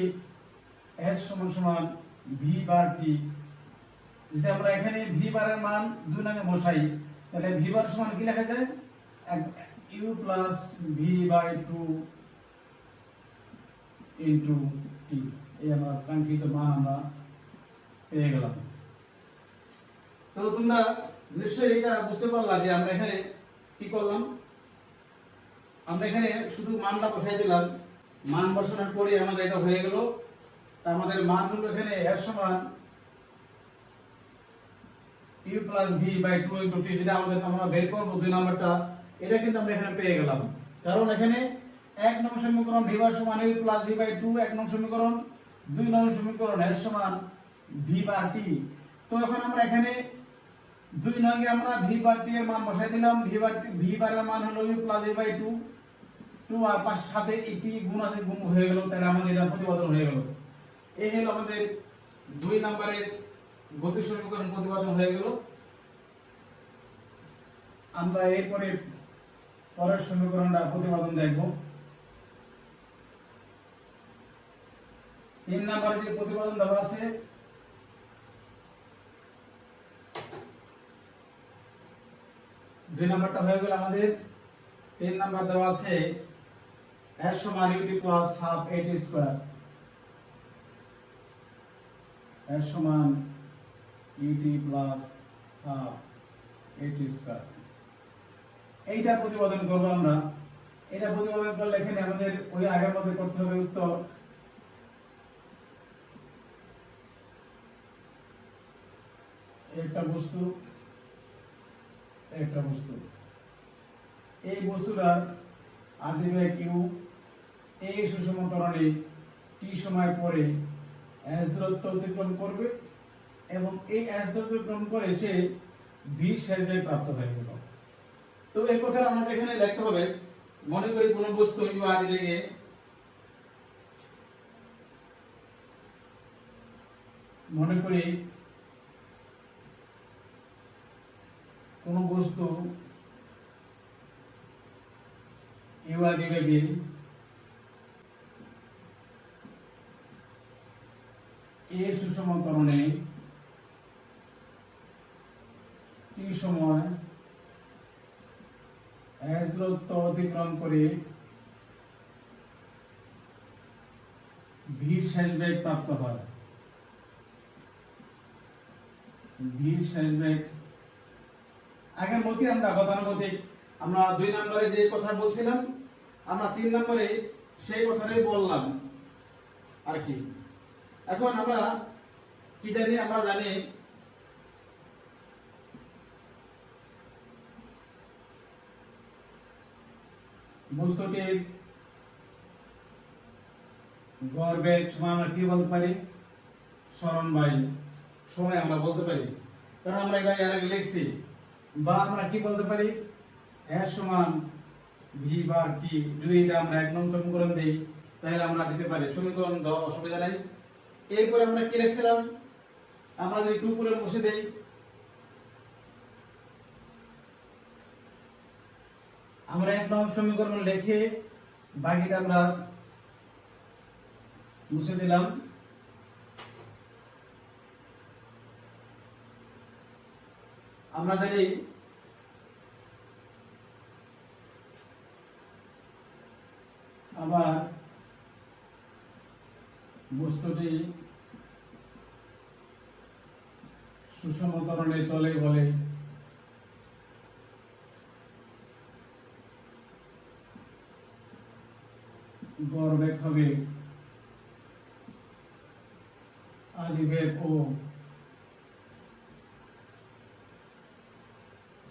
s সমান সমান v বার t, যদি আমরা এখানে v বারের মান 2 নং এ বসাই, তাহলে v বার সমান কি লেখা যায়? u plus v by 2 into t। এই আমরা কাঙ্ক্ষিত মান আমরা পেয়ে গেলাম। তো তোমরা নিশ্চয়ই এটা বুঝতে পারলা যে আমরা এখানে কি করলাম? আমরা এখানে শুধু মানটা বসাই দিলাম, মান বসানোর পরে আমাদের এটা হয়ে গেল। তা আমাদের মান হলো এখানে s সমান u plus v by 2 into t। যেটা আমাদের আমরা বের করব 2 নাম্বারটা, এটা কিন্তু আমরা এখানে পেয়ে গেলাম। কারণ এখানে 1 নং সমীকরণ v বার সমান u প্লাস v বাই 2, 1 নং সমীকরণ, 2 নং সমীকরণ s সমান v বার t। তো এখন আমরা এখানে 2 নং এ আমরা v বার t এর মান বসাই দিলাম। v বারের মান হলো u প্লাস v বাই 2, 2 আর পাঁচ সাথে এটি গুণ আছে, গুণ হয়ে গেল, তাহলে আমাদের এটা প্রতিপাদন হয়ে গেল। এই হলো আমাদের 2 নম্বরের গতি সমীকরণ প্রতিপাদন হয়ে গেল। আমরা এরপরে পরের সমীকরণটা প্রতিপাদন দেখব। 3 নম্বরে যে প্রতিপাদন দেওয়া আছে, দুই নাম্বারটা হয়ে গেল আমাদের। 3 নাম্বার দেওয়া আছে s সমান ut plus half at square, s সমান ut plus half at square. এইটা প্রতিপাদন করব আমরা। এটা প্রতিপাদন করলে এখানে আমাদের ওই আগের মধ্যে করতে হবে উত্তর। একটা বস্তু, একটা বস্তু, এই বস্তুটার আদিবেগ u এই সুষম ত্বরণে t সময় পরে s দূরত্ব অতিক্রম করবে এবং এই s দূরত্ব অতিক্রম করে সে v শেষ বেগ প্রাপ্ত হয়ে গেল। তো এই কথাটা আমাদের এখানে লিখতে হবে। মনে করি কোন বস্তু u আদিবেগে মনে করি কোন বস্তু u আদিবেগে a সুষম ত্বরণে t সময় s দূরত্ব অতিক্রম করে v শেষ বেগ প্রাপ্ত হয়। v শেষ বেগ আগের মতই আমরা গতানুগতিক আমরা 2 নম্বরে যে কথা বলছিলাম আমরা 3 নম্বরে সেই কথাটাই বললাম আর কি। এখন আমরা কি জানি, আমরা জানি বস্তুটির গড় বেগ সমান আমরা কি বলতে পারি, সরণ বাই সময় আমরা বলতে পারি, কারণ আমরা এটা এর আগে লিখছি। বা আমরা কি বলতে পারি, s সমান v বার t। যদি এটা আমরা 1 নং সমীকরণ দেই তাহলে আমরা দিতে পারি সমীকরণ দাও, অসুবিধা নাই। এরপর আমরা কি লিখছিলাম, আমরা যদি 2 করে মুছে দেই, আমরা 1 নং সমীকরণ লিখে বাকিটা আমরা মুছে দিলাম। আমরা জানি আবার বস্তুটি সুষম ত্বরণে চলে বলে গড় বেগ হবে আদিবেগ ও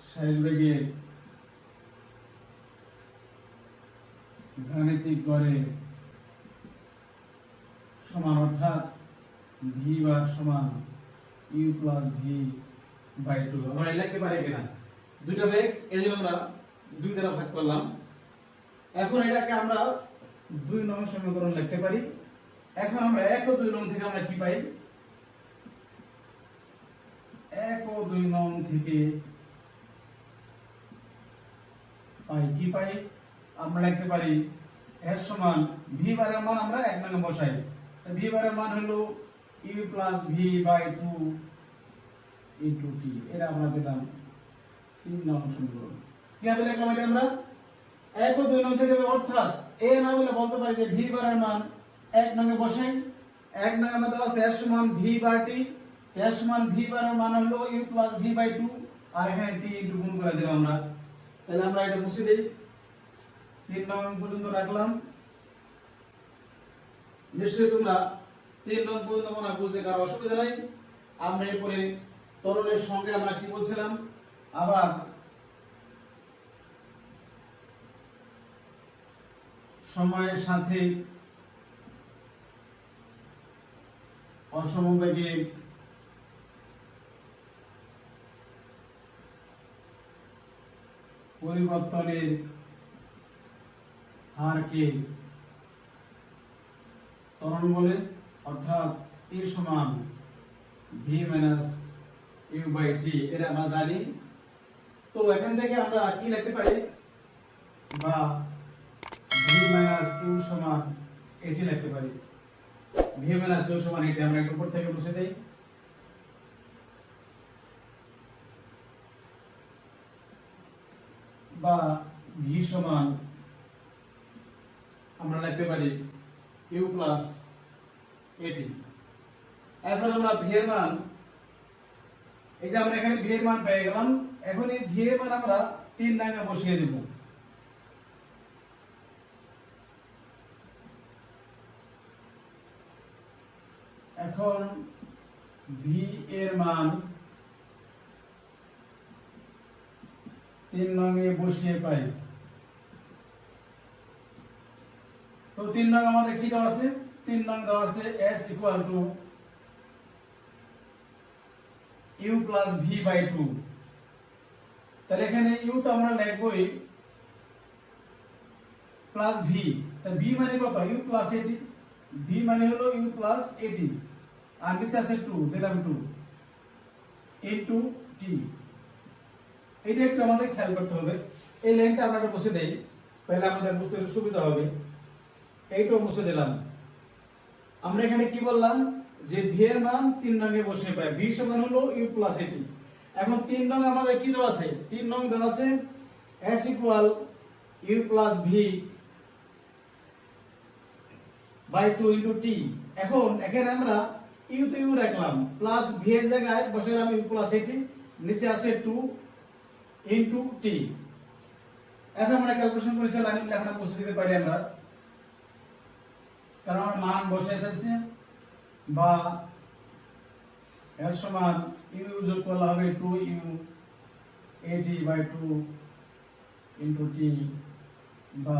শেষ বেগের গাণিতিক গড়ের সমান, অর্থাৎ v বার সমান u প্লাস v বাই 2। আমরা লিখতে পারি কিনা, দুইটা বেগ এজন্য আমরা 2 দ্বারা ভাগ করলাম। এখন এটাকে আমরা 2 নং সমীকরণ লিখতে পারি। এখন আমরা 1 ও 2 নং থেকে আমরা কি পাই, 1 ও 2 নং থেকে কি পাই, আমরা লিখতে পারি s সমান v বারের মান আমরা 1 নং বসাই। v বারের মান হলো u plus v by 2 into t। এটা আমরা দিলাম 3 নং সমীকরণ। কিভাবে লিখলাম এটা আমরা 1 ও 2 নং থেকে, অর্থাৎ a না বলে বলতে পারি যে v বারের মান 1 নং এ বসাই। 1 নং এর মধ্যে আছে s সমান v বাই t, s সমান v বারের মান হলো u প্লাস v বাই 2 আর এখানে t ইনটু গুণ করে দিলাম আমরা। তাহলে আমরা এটা মুছে দেই, 3 নং পর্যন্ত রাখলাম। নিশ্চয়ই তোমরা 3 নং পর্যন্ত মনে বুঝতে কারো অসুবিধা নাই। আমরা এরপরে ত্বরণের সঙ্গে আমরা কি বলছিলাম, আবার সময়ের সাথে অসমবেগে পরিবর্তনের হারকে ত্বরণ বলে, অর্থাৎ e সমান v minus u by t। এটা আমরা জানি। তো এখান থেকে আমরা কি লিখতে পারি, বা v মাইনাস u সমান এটি লিখতে পারি। v মাইনাস u সমান এটি আমরা একটু উপর থেকে মুছে দেই। বা v সমান আমরা লিখতে পারি ইউ প্লাস এটি। এখন আমরা ভি এর মান, এই যে আমরা এখানে ভি এর মান পেয়ে গেলাম, এখন এই ভি এর মান আমরা 3 নং এ বসিয়ে দেব। এখন ভি এর মান 3 নং এ বসিয়ে পাই। তো 3 নং আমাদের কি দেওয়া আছে? 3 নং দেওয়া আছে s equal to u plus v by 2। তাহলে এখানে u তো আমরা লিখবই প্লাস v, তাহলে v মানে কত? u প্লাস 80, v মানে হলো u প্লাস 80, আর নিচে আছে 2, দিলাম 2 ইনটু t। এটা একটু আমাদের খেয়াল করতে হবে, এই লাইনটা আমরা একটু মুছে দেই, তাহলে আমাদের বুঝতে সুবিধা হবে। এইটাও মুছে দিলাম। আমরা এখানে কি বললাম যে v এর মান 3 নং এ বসিয়ে পাই, v সমান হলো u প্লাস 80। এখন 3 নং আমাদের কি দেওয়া আছে? 3 নং দেওয়া আছে s equal u plus v by 2 into t। এখন এখানে আমরা u তে u রাখলাম, প্লাস v এর জায়গায় বসালাম u প্লাস 80, নিচে আছে 2 ইনটু t। এখন আমরা ক্যালকুলেশন করেছি, লাইন লেখা মুছে দিতে পারি আমরা, কারণ আমরা মান বসিয়ে ফেলছি। বা এর সমান u যোগ করলে হবে 2u 80 বাই 2 ইনটু t, বা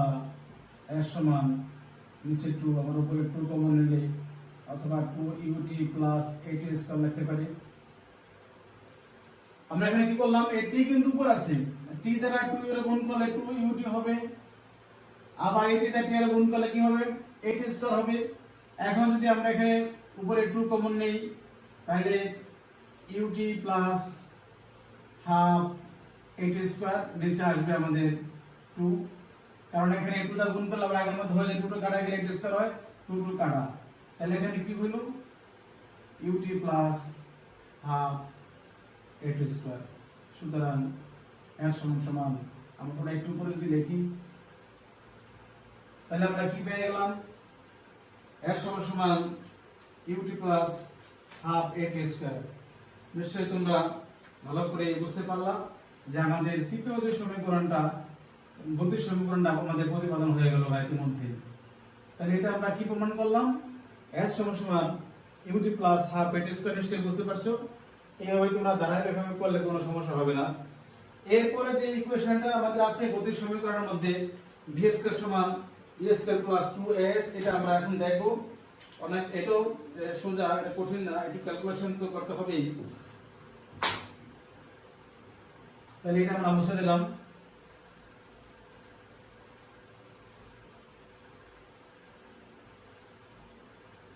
এর সমান নিচে 2, আমার উপরে 2 কমন নিলে অথবা 2ut প্লাস 80 স্কয়ার লিখতে পারি। আমরা এখানে কি করলাম? এই t কিন্তু উপর আছে, t দ্বারা 2 এর গুণ করলে 2ut হবে, আবার 80 দ্বারা t এর গুণ করলে কি হবে? 80 স্কয়ার হবে। এখন যদি আমরা এখানে উপরে 2 কমন নেই, তাহলে ut প্লাস হাফ 80 স্কয়ার, নিচে আসবে আমাদের 2, কারণ এখানে 2 দা গুণ করলে আমরা আগের মতো হলে 2 কাটা গেলে 80 স্কয়ার হয়, 2 কাটা, তাহলে এখানে কি হলো? ut plus half 80 square. সুতরাং এর সমান সমান আমরা একটু উপরে যদি লিখি, তাহলে আমরা কি পেয়ে গেলাম? এর সমান সমান ut প্লাস হাফ 80 স্কয়ার। নিশ্চয়ই তোমরা ভালো করে বুঝতে পারলা যে আমাদের তৃতীয় যে সমীকরণটা, গতির সমীকরণটা আমাদের প্রতিপাদন হয়ে গেল ইতিমধ্যে। তাহলে এটা আমরা কি প্রমাণ করলাম? s সমান সমান ut প্লাস হাফ 80 স্কয়ার। নিশ্চয়ই বুঝতে পারছো, এইভাবে তোমরা ধারাবাহিকভাবে করলে কোনো সমস্যা হবে না। এরপরে যে ইকুয়েশনটা আমাদের আছে গতির সমীকরণের মধ্যে, v স্কয়ার সমান u স্কয়ার প্লাস 2as, এটা আমরা এখন দেখব। অনেক এটাও সোজা, এটা কঠিন না, একটু ক্যালকুলেশন তো করতে হবেই। তাহলে এটা আমরা মুছে দিলাম।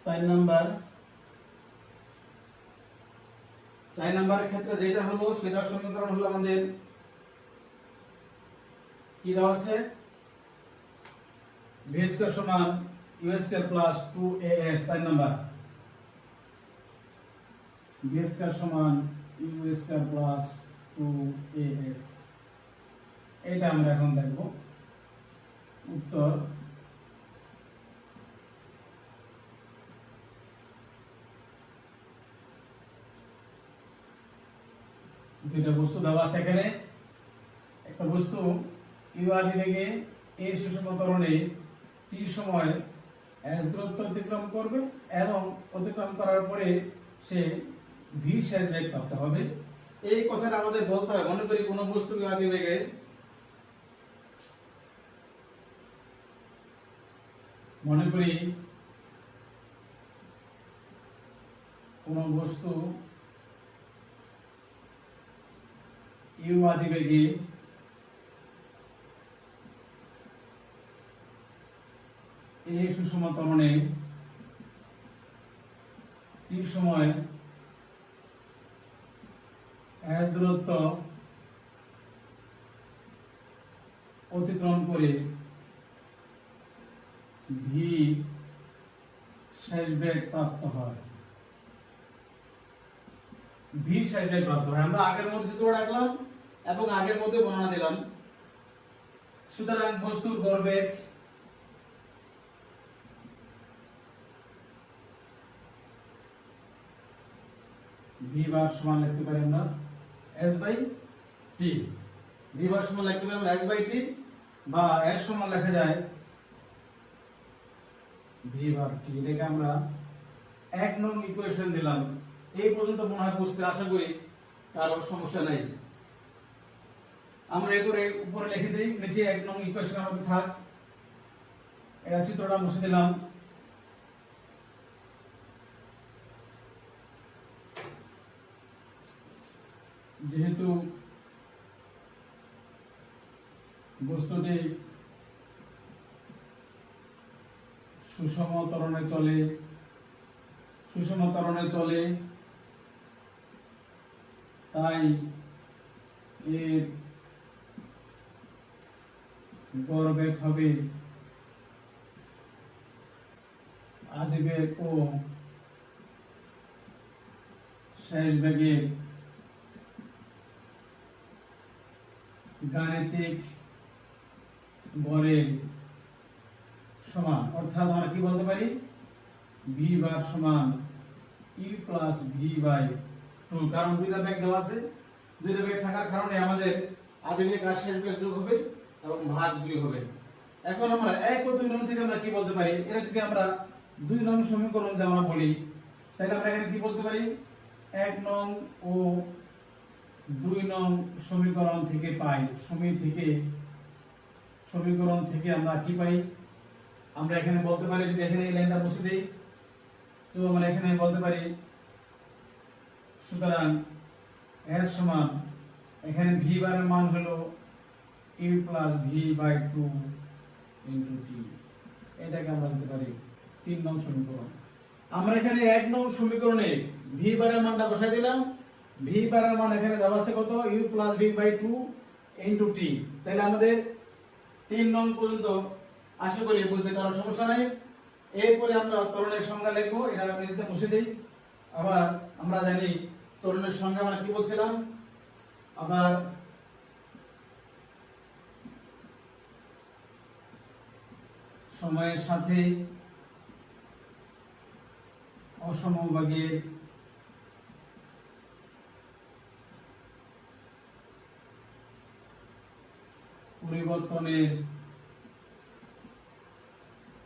সাইন নাম্বার 4 নাম্বারের ক্ষেত্রে যেটা হলো সেটার সমীকরণ হলো আমাদের কি দেওয়া আছে? v স্কয়ার সমান u square plus 2as। 4 number v square সমান u স্কয়ার প্লাস 2as। এটা আমরা এখন দেখব। উত্তর দুইটা বস্তু দেওয়া আছে এখানে। একটা বস্তু u আদি বেগে a সুষম ত্বরণে t সময় s দূরত্ব অতিক্রম করবে এবং অতিক্রম করার পরে সে v শেষ বেগ প্রাপ্ত হবে। এই কথাটা আমাদের বলতে হয়। মনে করি কোনো বস্তু u আদি বেগে কোনো বস্তু u আদি বেগে a সুষম ত্বরণে t সময় s দূরত্ব অতিক্রম করে v শেষ বেগ প্রাপ্ত হয়। v শেষ বেগ প্রাপ্ত হয় আমরা আগের মধ্যে সূত্র রাখলাম এবং আগের মধ্যে বর্ণনা দিলাম। সুতরাং বস্তুর গড় বেগ ভি বার সমান লিখতে পারি আমরা S by T. V bar সমান লিখতে পারি আমরা এস বাই টি, বা এস সমান লেখা যায় ভি বার টি। এটাকে আমরা 1 নং ইকুয়েশন দিলাম। এই পর্যন্ত মনে হয় বুঝতে আশা করি কারো সমস্যা নাই। আমরা এরপরে উপরে লিখে দেই, নিচে 1 নং ইকুয়েশন আমাদের থাক। এটা চিত্রটা মুছে দিলাম। যেহেতু বস্তুটি সুষম ত্বরণে চলে, তাই এর গড় বেগ হবে আদি বেগ ও শেষ বেগের গাণিতিক গড়ের সমান। অর্থাৎ আমরা কি বলতে পারি, ভি বার সমান U plus V by two. কারণ দুইটা বেগ দেওয়া আছে, দুইটা বেগ থাকার কারণে আমাদের আদি বেগ আর শেষ বেগ যোগ হবে এবং ভাগ 2 হবে। এখন আমরা 1 ও 2 নং থেকে আমরা কি বলতে পারি, এটা যদি আমরা 2 নং সমীকরণ যদি আমরা বলি, তাহলে আমরা এখানে কি বলতে পারি, 1 নং ও 2 নং সমীকরণ থেকে পাই। সমীকরণ থেকে আমরা কি পাই, আমরা এখানে বলতে পারি, যদি এখানে এই লাইনটা মুছে দেই, তো আমরা এখানে বলতে পারি, সুতরাং s সমান এখানে v বারের মান হলো u plus v by 2 into t। এটাকে আমরা দিতে পারি 3 নং সমীকরণ। আমরা এখানে 1 নং সমীকরণে v বারের মানটা বসাই দিলাম। v বারের মান এখানে দেওয়া আছে কত, u plus v by 2 into t। তাহলে আমাদের 3 নং পর্যন্ত আশা করি বুঝতে কারো সমস্যা নাই। এরপরে আমরা ত্বরণের সংজ্ঞা লিখবো, এটা নিজেতে মুছে দেই। আবার আমরা জানি ত্বরণের সংজ্ঞা আমরা কি বলছিলাম, আবার সময়ের সাথে অসমভাগের পরিবর্তনের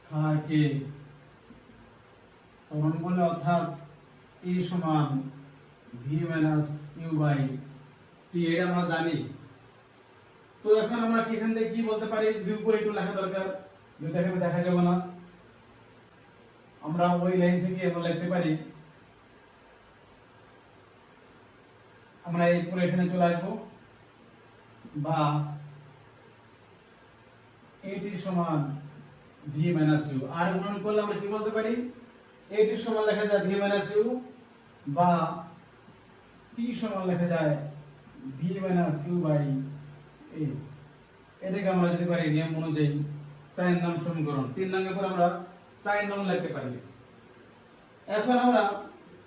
হারকে ত্বরণ বলে, অর্থাৎ E সমান v minus u by t। এটা আমরা জানি। তো এখন আমরা এখান থেকে কি বলতে পারি, দুই উপরে একটু লেখা দরকার, দুইটা এখানে দেখা যাবে না। আমরা ওই লাইন থেকে আমরা লিখতে পারি, আমরা এই পুরো এখানে চলে আসবো, বা এটি সমান v মাইনাস u। আর গুণন করলে আমরা কি বলতে পারি, এটি সমান লেখা যায় v মাইনাস u, বা t সমান লেখা যায় v minus u by a। এটাকে আমরা যদি পারি নিয়ম অনুযায়ী 4 নং সমীকরণ। 3 নং পর আমরা 4 নং লিখতে পারি। এখন আমরা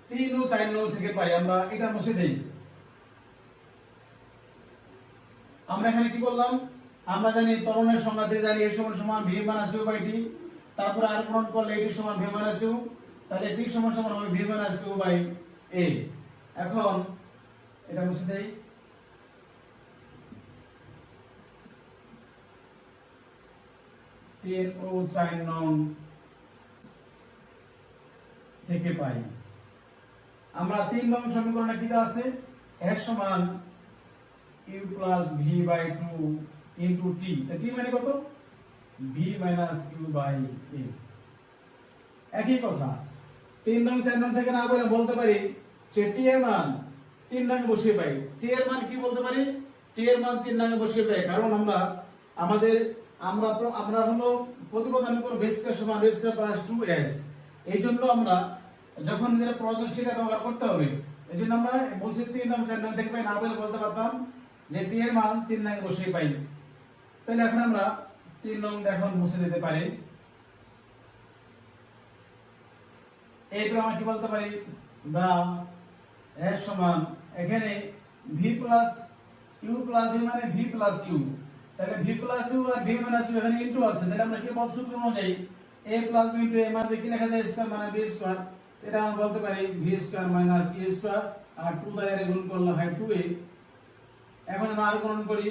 3 ও 4 নং থেকে পাই, আমরা এটা মুছে দেই। আমরা এখানে কি করলাম, আমরা জানি ত্বরণের সংজ্ঞা থেকে জানি a সমান v minus u by t। তারপর আর গুণন করলে এটি সমান v মাইনাস u, তাহলে t সমান হবে v minus u by a। এখন এটা মুছে দেই। 3 ও 4 নং থেকে পাই, আমরা 3 নং সমীকরণে কি আছে, s সমান u plus v by 2 into t। t মানে কত, v minus u by a। একই কথা 3 নং 4 নং থেকে না বলতে পারি যে t এর মান 3 নং বসিয়ে পাই। t এর মান কি বলতে পারি, t এর মান 3 নং বসিয়ে পাই, কারণ আমরা হলো প্রতিপদানের উপর বেস স্কয়ার সমান বেস স্কয়ার প্লাস 2s। এই জন্য আমরা যখন এর প্রয়োজন সেটা ব্যবহার করতে হবে, এই জন্য আমরা বলছি 3 নং 4 নং থেকে পাই, না বলে বলতে পারতাম যে t এর মান 3 নং বসিয়ে পাই। তাহলে এখন আমরা 3 নং এখন মুছে দিতে পারি। এরপর আমরা কি বলতে পারি, বা s সমান এখানে v plus u plus v মানে v প্লাস u। তাহলে v প্লাস u আর v মাইনাস u এখানে ইনটু আছে, তাহলে আমরা কি বল সূত্র অনুযায়ী a plus b into a মানে কি লেখা যায়, স্কয়ার মানে b স্কয়ার। এটা আমরা বলতে পারি ভি স্কয়ার মাইনাস এ স্কয়ার, আর 2 দ্বারা গুণ করলে হয় 2a। এখন আমরা আর গুণ করি,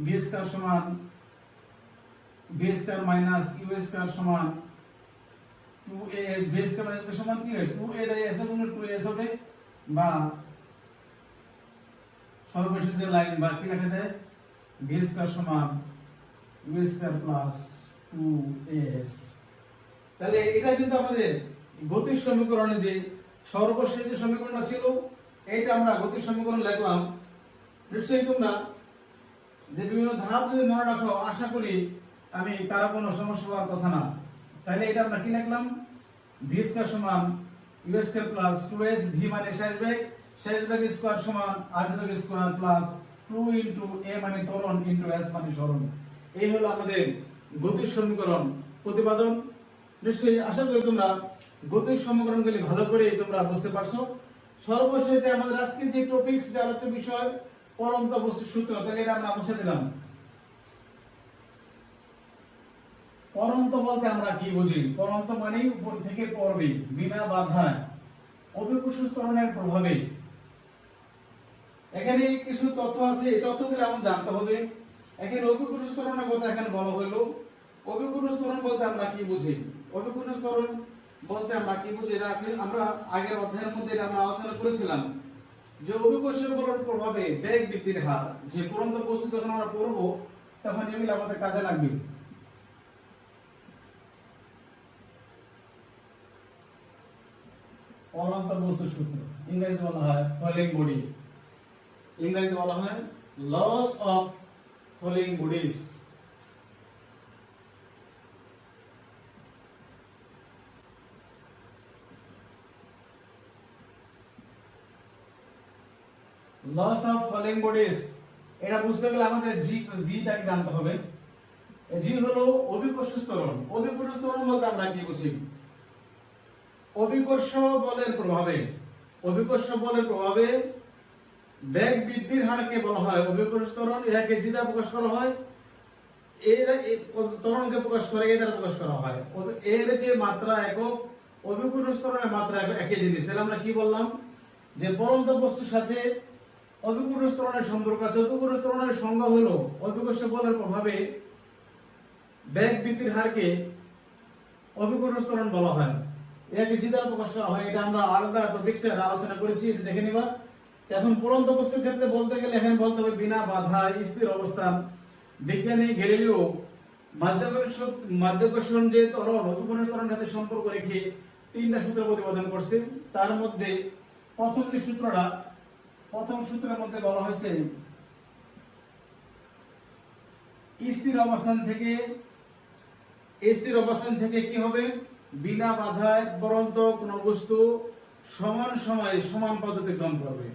ভি স্কয়ার সমান V square minus U square সমান 2as। V square minus you সমান কি হয়, 2a দ্বারা s গুণ 2as হবে, বা সর্বশেষ যে লাইন বা কি লেখা যায়, ভি স্কয়ার সমান ইউ স্কয়ার প্লাস 2as। তাহলে এটা কিন্তু আমাদের গতির সমীকরণে যে সর্বশেষ যে সমীকরণটা ছিল, এইটা আমরা গতির সমীকরণ লিখলাম। নিশ্চয়ই তোমরা যে বিভিন্ন ধাপ যদি মনে রাখো, আশা করি আমি কারো কোনো সমস্যা হওয়ার কথা না। তাহলে এটা আমরা কি লিখলাম, ভি স্কয়ার সমান U square plus 2s, V মানে শেষ বেগ স্কয়ার সমান আধা বেগ স্কয়ার প্লাস 2 ইনটু a মানে ত্বরণ ইনটু s মানে সরণ। এই হলো আমাদের গতির সমীকরণ প্রতিপাদন। নিশ্চয়ই আশা করি তোমরা গতির সমীকরণগুলি ভালো করে তোমরা বুঝতে পারছো। সর্বশেষে আমাদের আজকে যে টপিকস যে আলোচ্য বিষয় পরন্ত বস্তুর সূত্র, তাহলে এটা আমরা মুছে দিলাম। পরন্ত বলতে আমরা কি বুঝি? পরন্ত মানে উপর থেকে পড়বে বিনা বাধায় অভিকর্ষ ত্বরণের প্রভাবে। এখানে কিছু তথ্য আছে, এই তথ্যগুলো আমাদের জানতে হবে। এখানে অভিকর্ষ ত্বরণের কথা এখানে বলা হলো। অভিকর্ষ ত্বরণ বলতে আমরা কি বুঝি? অভিকর্ষ ত্বরণ বলতে আমরা কি বুঝি, এটা আমরা আগের অধ্যায়ের মধ্যে এটা আমরা আলোচনা করেছিলাম যে অভিকর্ষ বলের প্রভাবে বেগ বৃদ্ধির হার। যে পরন্ত বস্তু যখন আমরা পড়ব তখন এগুলো আমাদের কাজে লাগবে। পরন্ত বস্তুর সূত্র ইংরেজিতে বলা হয় ফলিং বডি, ইংরেজিতে বলা হয় laws of falling bodies. Laws of falling bodies এটা বুঝতে গেলে আমাদের জিটাকে জানতে হবে। জি হলো অভিকর্ষ ত্বরণ। অভিকর্ষ ত্বরণ বলতে আমরা কি বুঝি? অভিকর্ষ বলের প্রভাবে, অভিকর্ষ বলের প্রভাবে বেগ বৃদ্ধির হারকে বলা হয় অভিকর্ষ ত্বরণ। এটাকে জি দ্বারা প্রকাশ করা হয়, এর ত্বরণকে প্রকাশ করে এ দ্বারা প্রকাশ করা হয়। এর যে মাত্রা একক, অভিকর্ষ ত্বরণের মাত্রা একই জিনিস। তাহলে আমরা কি বললাম যে পরন্ত বস্তুর সাথে অভিকর্ষ ত্বরণের সম্পর্ক আছে। অভিকর্ষ ত্বরণের সংজ্ঞা হলো অভিকর্ষ বলের প্রভাবে বেগ বৃদ্ধির হারকে অভিকর্ষ ত্বরণ বলা হয়। এটাকে জি দ্বারা প্রকাশ করা হয়। এটা আমরা আলাদা টপিকসে আলোচনা করেছি, এটা দেখে নিবা। এখন পরন্ত বস্তুর ক্ষেত্রে বলতে গেলে এখানে বলতে হবে বিনা বাধায় স্থির অবস্থান। বিজ্ঞানী গ্যালিলিও মাধ্যাকর্ষণ যে ত্বরণ অভিকর্ষ ত্বরণের সাথে সম্পর্ক রেখে তিনটা সূত্র প্রতিপাদন করছে। তার মধ্যে প্রথম সূত্রের মধ্যে বলা হয়েছে স্থির অবস্থান থেকে কি হবে, বিনা বাধায় পরন্ত কোন বস্তু সমান সময়ে সমান পথ অতিক্রম করবে।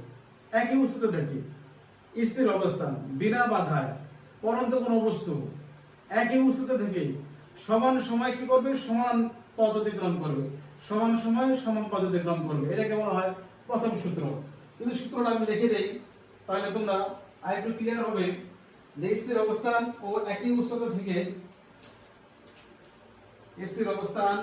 একই উচ্চতা থেকে স্থির অবস্থান, বিনা বাধায় পরন্ত কোন বস্তু একই উচ্চতা থেকে সমান সময় কি করবে, সমান পথ অতিক্রম করবে। সমান সময় সমান পথ অতিক্রম করবে, এটাকে বলা হয় প্রথম সূত্র। যদি সূত্রটা আমি লিখে দেই তাহলে তোমরা আরেকটু ক্লিয়ার হবে যে স্থির অবস্থান ও একই উচ্চতা থেকে স্থির অবস্থান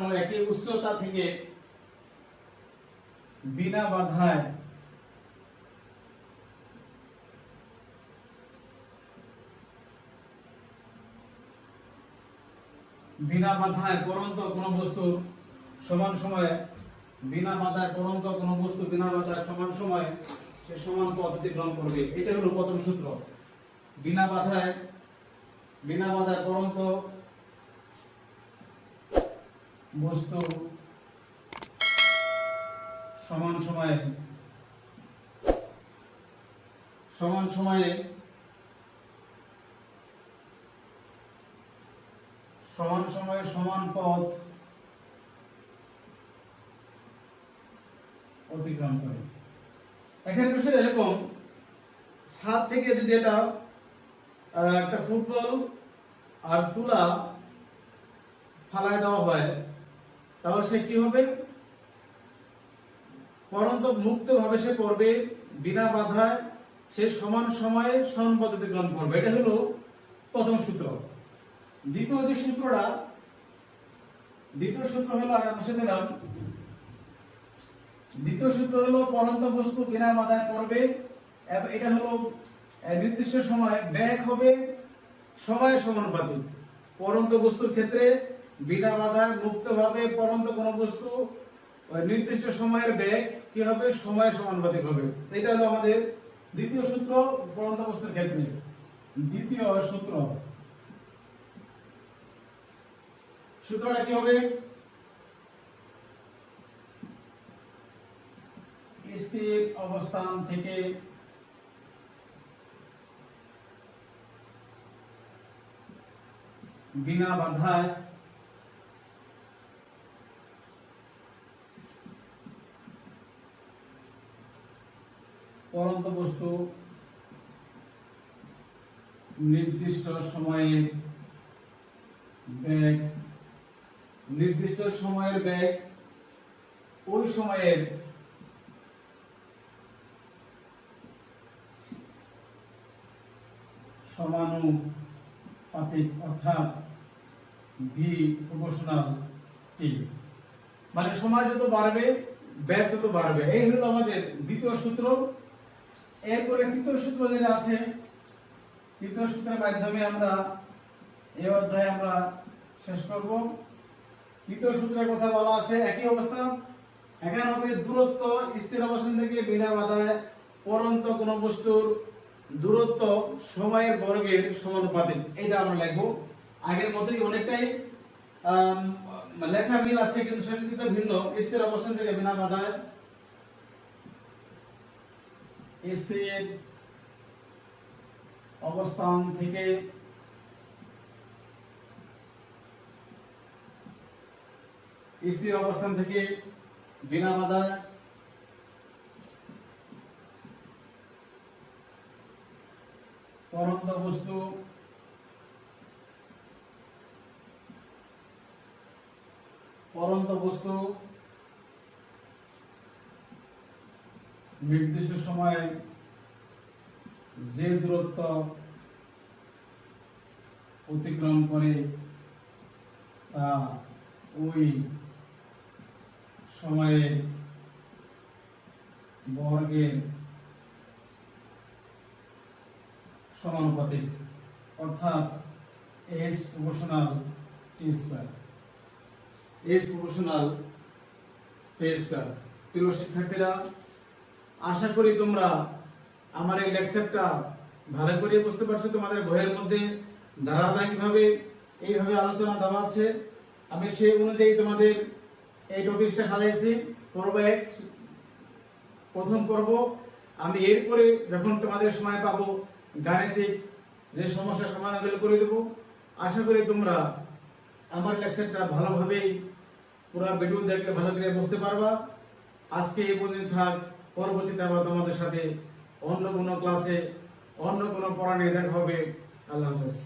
ও একই উচ্চতা থেকে বিনা বাধায় পরন্ত কোন বস্তু সমান সময়ে সমান সময়ে সে সমান পথ অতিক্রম করবে। এটা হলো প্রথম সূত্র। বিনা বাধায় পরন্ত বস্তু সমান সময়ে সমান পথ অতিক্রম করে। এখানে বিষয় এরকম, ছাদ থেকে যদি একটা ফুটবল আর তুলা ফালায় দেওয়া হয় তাহলে সে কি হবে, পরন্তু মুক্তভাবে সে পড়বে বিনা বাধায়, সে সমান সময়ে সমান পদ্ধতি গ্রহণ করবে। এটা হলো প্রথম সূত্র। দ্বিতীয় সূত্র হলো, আমরা মুছে দিলাম। দ্বিতীয় সূত্র হলো পরন্ত বস্তু বিনা বাধায় পড়বে, এটা হলো নির্দিষ্ট সময় বেগ হবে সময়ের সমানুপাতিক। পরন্ত বস্তুর ক্ষেত্রে বিনা বাধায় মুক্তভাবে পরন্ত কোন বস্তু নির্দিষ্ট সময়ের বেগ কি হবে, সময়ের সমানুপাতিক হবে। এটা হলো আমাদের দ্বিতীয় সূত্র পরন্ত বস্তুর ক্ষেত্রে। দ্বিতীয় সূত্রটা কি হবে? স্থির অবস্থান থেকে বিনা বাধায় পরন্ত বস্তু নির্দিষ্ট সময়ের বেগ, ওই সময়ের সমানুপাতিক, অর্থাৎ ভি প্রপোর্শনাল টি। মানে সময় যত বাড়বে বেগ তত বাড়বে। এই হলো আমাদের দ্বিতীয় সূত্র। এরপরে তৃতীয় সূত্র যেটা আছে, তৃতীয় সূত্রের মাধ্যমে আমরা এই অধ্যায় আমরা শেষ করব। তৃতীয় সূত্রের কথা বলা আছে একই অবস্থা। এখানে হবে দূরত্ব স্থির অবস্থান থেকে বিনা বাধায় পরন্ত কোন বস্তুর দূরত্ব সময়ের বর্গের সমানুপাতিক। এটা আমরা লিখব। আগের মতই অনেকটাই লেখা মিল আছে, কিন্তু সেটা ভিন্ন। স্থির অবস্থান থেকে বিনা বাধায়, স্থির অবস্থান থেকে বিনা বাধায় পরন্ত বস্তু নির্দিষ্ট সময়ে যে দূরত্ব অতিক্রম করে তা ওই সময়ের বর্গের সমানুপাতিক, অর্থাৎ s প্রপোর্শনাল t স্কয়ার। প্রিয় শিক্ষার্থীরা, আশা করি তোমরা আমার এই লেকচারটা ভালো করে বুঝতে পারছো। তোমাদের বইয়ের মধ্যে ধারাবাহিকভাবে এইভাবে আলোচনা দেওয়া আছে। আমি সেই অনুযায়ী তোমাদের এই টপিকটা খালাইছি। প্রথম পর্ব। আমি এরপরে যখন তোমাদের সময় পাবো গাণিতিক যে সমস্যার সমাধানগুলো করে দেব। আশা করি তোমরা আমার লেকচারটা ভালোভাবে পুরো ভিডিও দেখলে ভালো করে বুঝতে পারবা। আজকে এই পর্যন্ত থাক। পরবর্তীতে আবার তোমাদের সাথে অন্য কোনো ক্লাসে অন্য কোনো পড়া নিয়ে দেখা হবে। আল্লাহ হাফেজ।